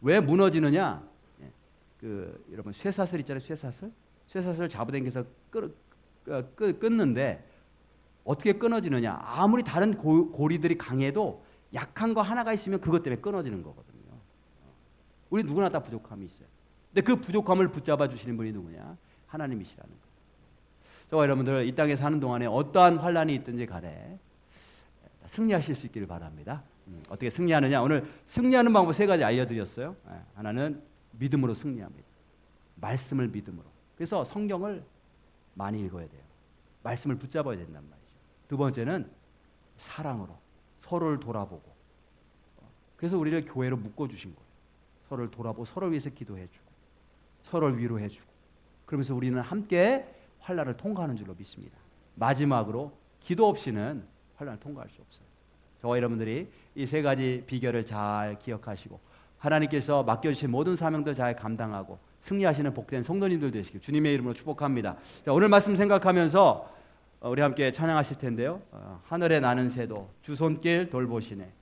왜 무너지느냐? 여러분 쇠사슬 있잖아요. 쇠사슬 잡아당겨서 끊는데 어떻게 끊어지느냐? 아무리 다른 고리들이 강해도 약한 거 하나가 있으면 그것 때문에 끊어지는 거거든요. 우리 누구나 다 부족함이 있어요. 근데 그 부족함을 붙잡아 주시는 분이 누구냐? 하나님이시라는 거예요. 저와 여러분들 이 땅에 사는 동안에 어떠한 환난이 있든지 간에 승리하실 수 있기를 바랍니다. 어떻게 승리하느냐? 오늘 승리하는 방법 3가지 알려드렸어요. 하나는 믿음으로 승리합니다. 말씀을 믿음으로. 그래서 성경을 많이 읽어야 돼요. 말씀을 붙잡아야 된단 말이죠. 2번째는 사랑으로 서로를 돌아보고. 그래서 우리를 교회로 묶어주신 거예요. 서로를 돌아보고 서로를 위해서 기도해주고 서로를 위로해주고 그러면서 우리는 함께 환난을 통과하는 줄로 믿습니다. 마지막으로 기도 없이는 환난을 통과할 수 없어요. 저와 여러분들이 이 3가지 비결을 잘 기억하시고 하나님께서 맡겨주신 모든 사명들 잘 감당하고 승리하시는 복된 성도님들 되시길 주님의 이름으로 축복합니다. 자, 오늘 말씀 생각하면서 우리 함께 찬양하실 텐데요. 하늘에 나는 새도 주 손길 돌보시네.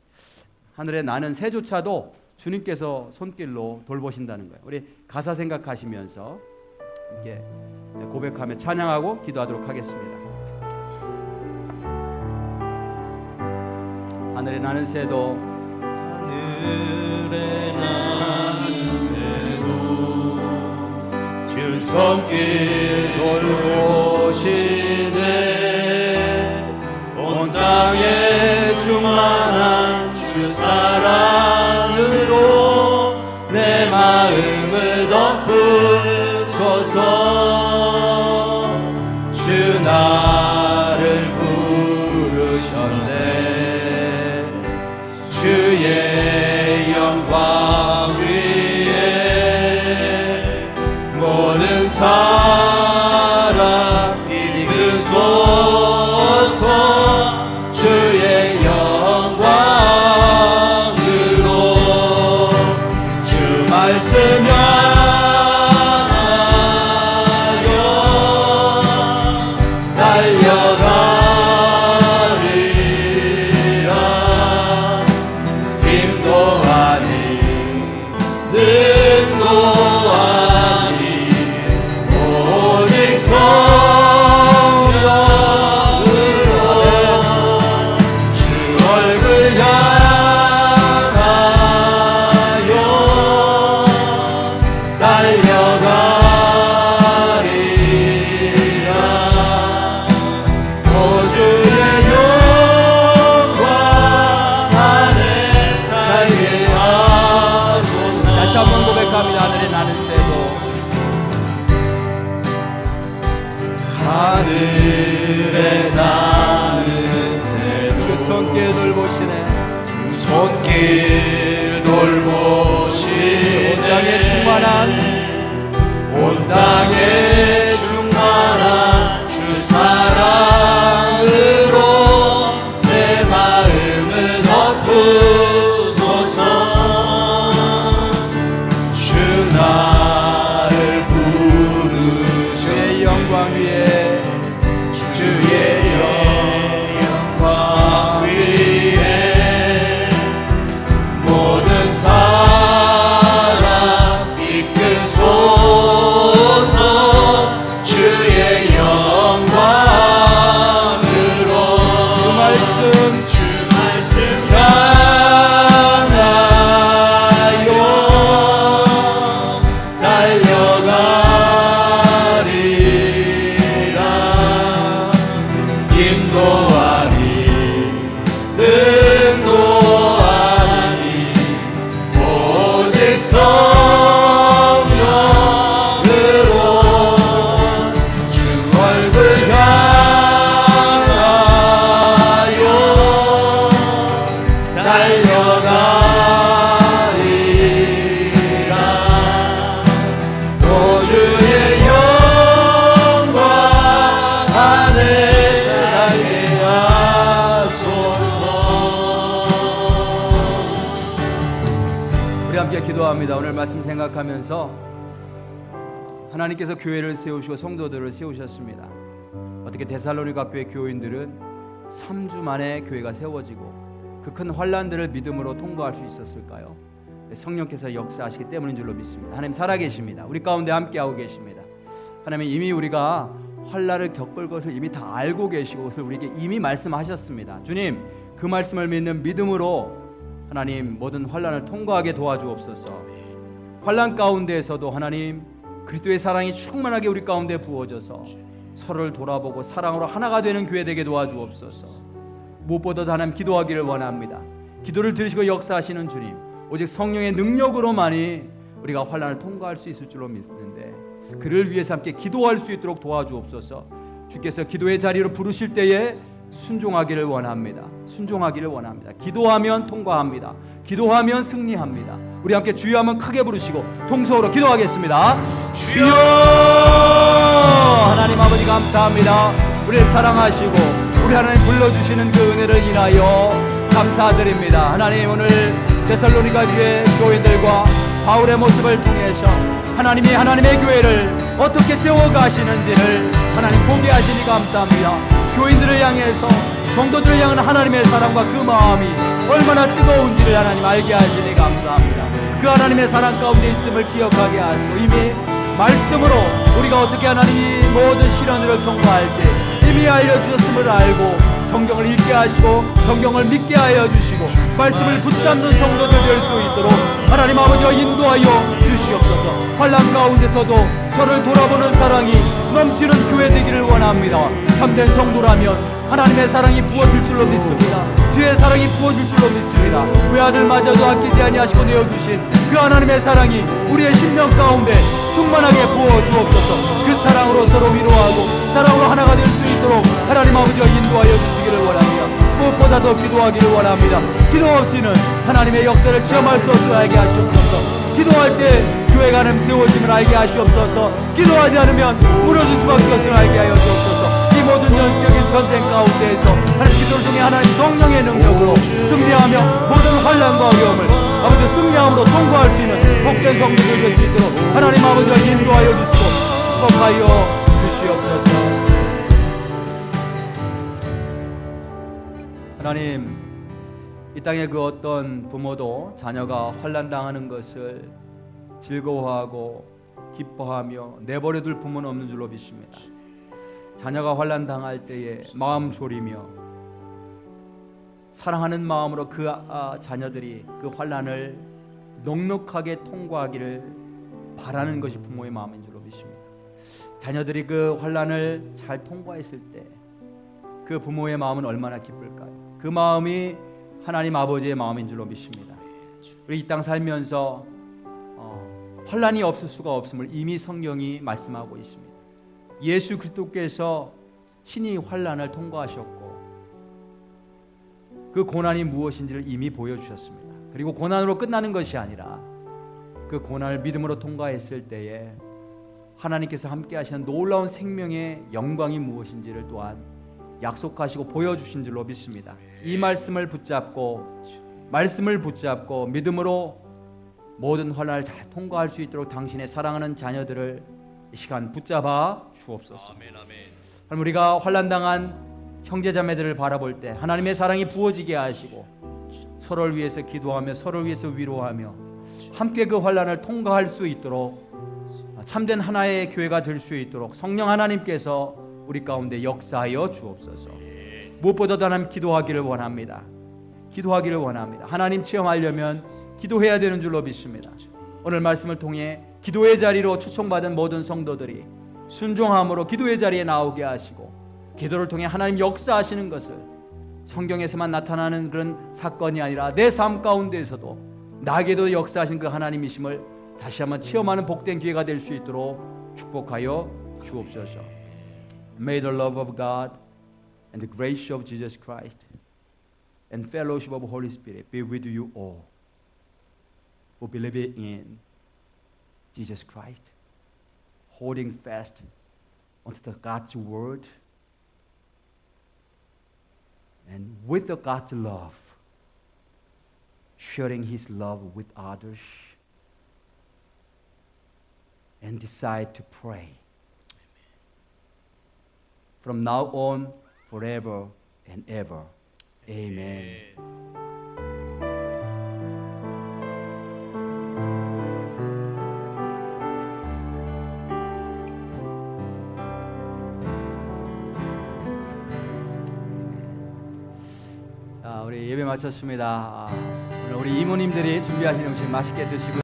하늘에 나는 새조차도 주님께서 손길로 돌보신다는 거예요. 우리 가사 생각하시면서 함께 고백하며 찬양하고 기도하도록 하겠습니다. 하늘에 나는 새도 하늘에 나는 새도 주 손길 돌보시네 온 땅에 충만한 주 사랑으로 내 마음을 덮으소서 주 나를 부르셨네 주의 영광 위에 모든 사람 이끄소서 주의 영광으로 주 말씀 향하여 달려가리라 힘도 아니 능도 아니 오직 성령으로 주 얼굴 향하여 달려가리라 오 주의 영광 안에 살게 하소서 다시 한번 고백합니다. 하늘에 나는 새도 하늘에 나는 새도 주 손길 돌보시네. 손길 돌보시네 온 땅에 충만한 온 땅에 충만한 주 사랑으로 내 마음을 덮으소서 주 나를 부르셔 주의 영광 위에 주의 영광 위에 모든 사람 이끄소서 기도합니다. 오늘 말씀 생각하면서 하나님께서 교회를 세우시고 성도들을 세우셨습니다. 어떻게 데살로니가 교회 교인들은 3주 만에 교회가 세워지고 그 큰 환난들을 믿음으로 통과할 수 있었을까요? 성령께서 역사하시기 때문인 줄로 믿습니다. 하나님 살아계십니다. 우리 가운데 함께하고 계십니다. 하나님 이미 우리가 환난을 겪을 것을 이미 다 알고 계시고 그것을 우리에게 이미 말씀하셨습니다. 주님 그 말씀을 믿는 믿음으로 하나님 모든 환난을 통과하게 도와주옵소서. 환난 가운데에서도 하나님 그리스도의 사랑이 충만하게 우리 가운데 부어져서 서로를 돌아보고 사랑으로 하나가 되는 교회 되게 도와주옵소서. 무엇보다도 하나님 기도하기를 원합니다. 기도를 들으시고 역사하시는 주님, 오직 성령의 능력으로만이 우리가 환난을 통과할 수 있을 줄로 믿는데 그를 위해서 함께 기도할 수 있도록 도와주옵소서. 주께서 기도의 자리로 부르실 때에 순종하기를 원합니다. 순종하기를 원합니다. 기도하면 통과합니다. 기도하면 승리합니다. 우리 함께 주여 한번 크게 부르시고 통성으로 기도하겠습니다. 주여! 하나님 아버지 감사합니다. 우리를 사랑하시고 우리 하나님 불러주시는 그 은혜를 인하여 감사드립니다. 하나님 오늘 데살로니가 교회 교인들과 바울의 모습을 통해서 하나님이 하나님의 교회를 어떻게 세워가시는지를 하나님 보게 하시니 감사합니다. 교인들을 향해서 성도들을 향한 하나님의 사랑과 그 마음이 얼마나 뜨거운지를 하나님 알게 하시니 감사합니다. 그 하나님의 사랑 가운데 있음을 기억하게 하시고 이미 말씀으로 우리가 어떻게 하나님이 모든 시련을 통과할지 이미 알려주셨음을 알고 성경을 읽게 하시고 성경을 믿게 하여 주시고 말씀을 붙잡는 성도들 될 수 있도록 하나님 아버지가 인도하여 주시옵소서. 환난 가운데서도 저를 돌아보는 사랑이 넘치는 교회 되기를 원합니다. 참된 성도라면 하나님의 사랑이 부어질 줄로 믿습니다. 주의 사랑이 부어질 줄로 믿습니다. 외아들마저도 아끼지 아니하시고 내어주신 그 하나님의 사랑이 우리의 심령 가운데 충만하게 부어주옵소서. 그 사랑으로 서로 위로하고 사랑으로 하나가 될 수 있도록 하나님 아버지가 인도하여 주시기를 원합니다. 무엇보다 더 기도하기를 원합니다. 기도 없이는 하나님의 역사를 체험할 수 없음을 알게 하시옵소서. 기도할 때 교회가 하나님 세워짐을 알게 하시옵소서. 기도하지 않으면 무너질 수밖에 없음을 알게 하여 주옵소서. 이 모든 영적인 전쟁 가운데에서 하나님 기도를 통해 하나님 성령의 능력으로 승리하며 모든 환난과 어려움을 아버지 승리함으로 통과할 수 있는 복된 성도들 될 수 있도록 하나님 아버지가 인도하여 주시고 축복하여 주시옵소서. 하나님 이 땅의 그 어떤 부모도 자녀가 환난당하는 것을 즐거워하고 기뻐하며 내버려둘 부모는 없는 줄로 믿습니다. 자녀가 환난당할 때에 마음 졸이며 사랑하는 마음으로 그 자녀들이 그 환난을 넉넉하게 통과하기를 바라는 것이 부모의 마음인 줄로 믿습니다. 자녀들이 그 환난을 잘 통과했을 때 그 부모의 마음은 얼마나 기쁠까요? 그 마음이 하나님 아버지의 마음인 줄로 믿습니다. 우리 이 땅 살면서 환난이 없을 수가 없음을 이미 성경이 말씀하고 있습니다. 예수 그리스도께서 친히 환난을 통과하셨고 그 고난이 무엇인지를 이미 보여주셨습니다. 그리고 고난으로 끝나는 것이 아니라 그 고난을 믿음으로 통과했을 때에 하나님께서 함께 하시는 놀라운 생명의 영광이 무엇인지를 또한 약속하시고 보여주신 줄로 믿습니다. 이 말씀을 붙잡고 믿음으로 모든 환난을 잘 통과할 수 있도록 당신의 사랑하는 자녀들을 이 시간 붙잡아 주옵소서. 아멘, 아멘. 하나님 우리가 환난당한 형제자매들을 바라볼 때 하나님의 사랑이 부어지게 하시고 서로를 위해서 기도하며 서로를 위해서 위로하며 함께 그 환난을 통과할 수 있도록 참된 하나의 교회가 될 수 있도록 성령 하나님께서 우리 가운데 역사하여 주옵소서. 무엇보다도 하나님 기도하기를 원합니다. 기도하기를 원합니다. 하나님 체험하려면 기도해야 되는 줄로 믿습니다. 오늘 말씀을 통해 기도의 자리로 초청받은 모든 성도들이 순종함으로 기도의 자리에 나오게 하시고 기도를 통해 하나님 역사하시는 것을 성경에서만 나타나는 그런 사건이 아니라 내 삶 가운데에서도 나에게도 역사하신 그 하나님이심을 다시 한번 체험하는 복된 기회가 될 수 있도록 축복하여 주옵소서. May the love of God and the grace of Jesus Christ and fellowship of Holy Spirit be with you all who believe in Jesus Christ, holding fast onto the God's word and with the God's love, sharing His love with others and decide to pray. From now on, forever and ever. Amen. 자, 우리 예배 마쳤습니다. 오늘 우리 이모님들이 준비하신 음식 맛있게 드시고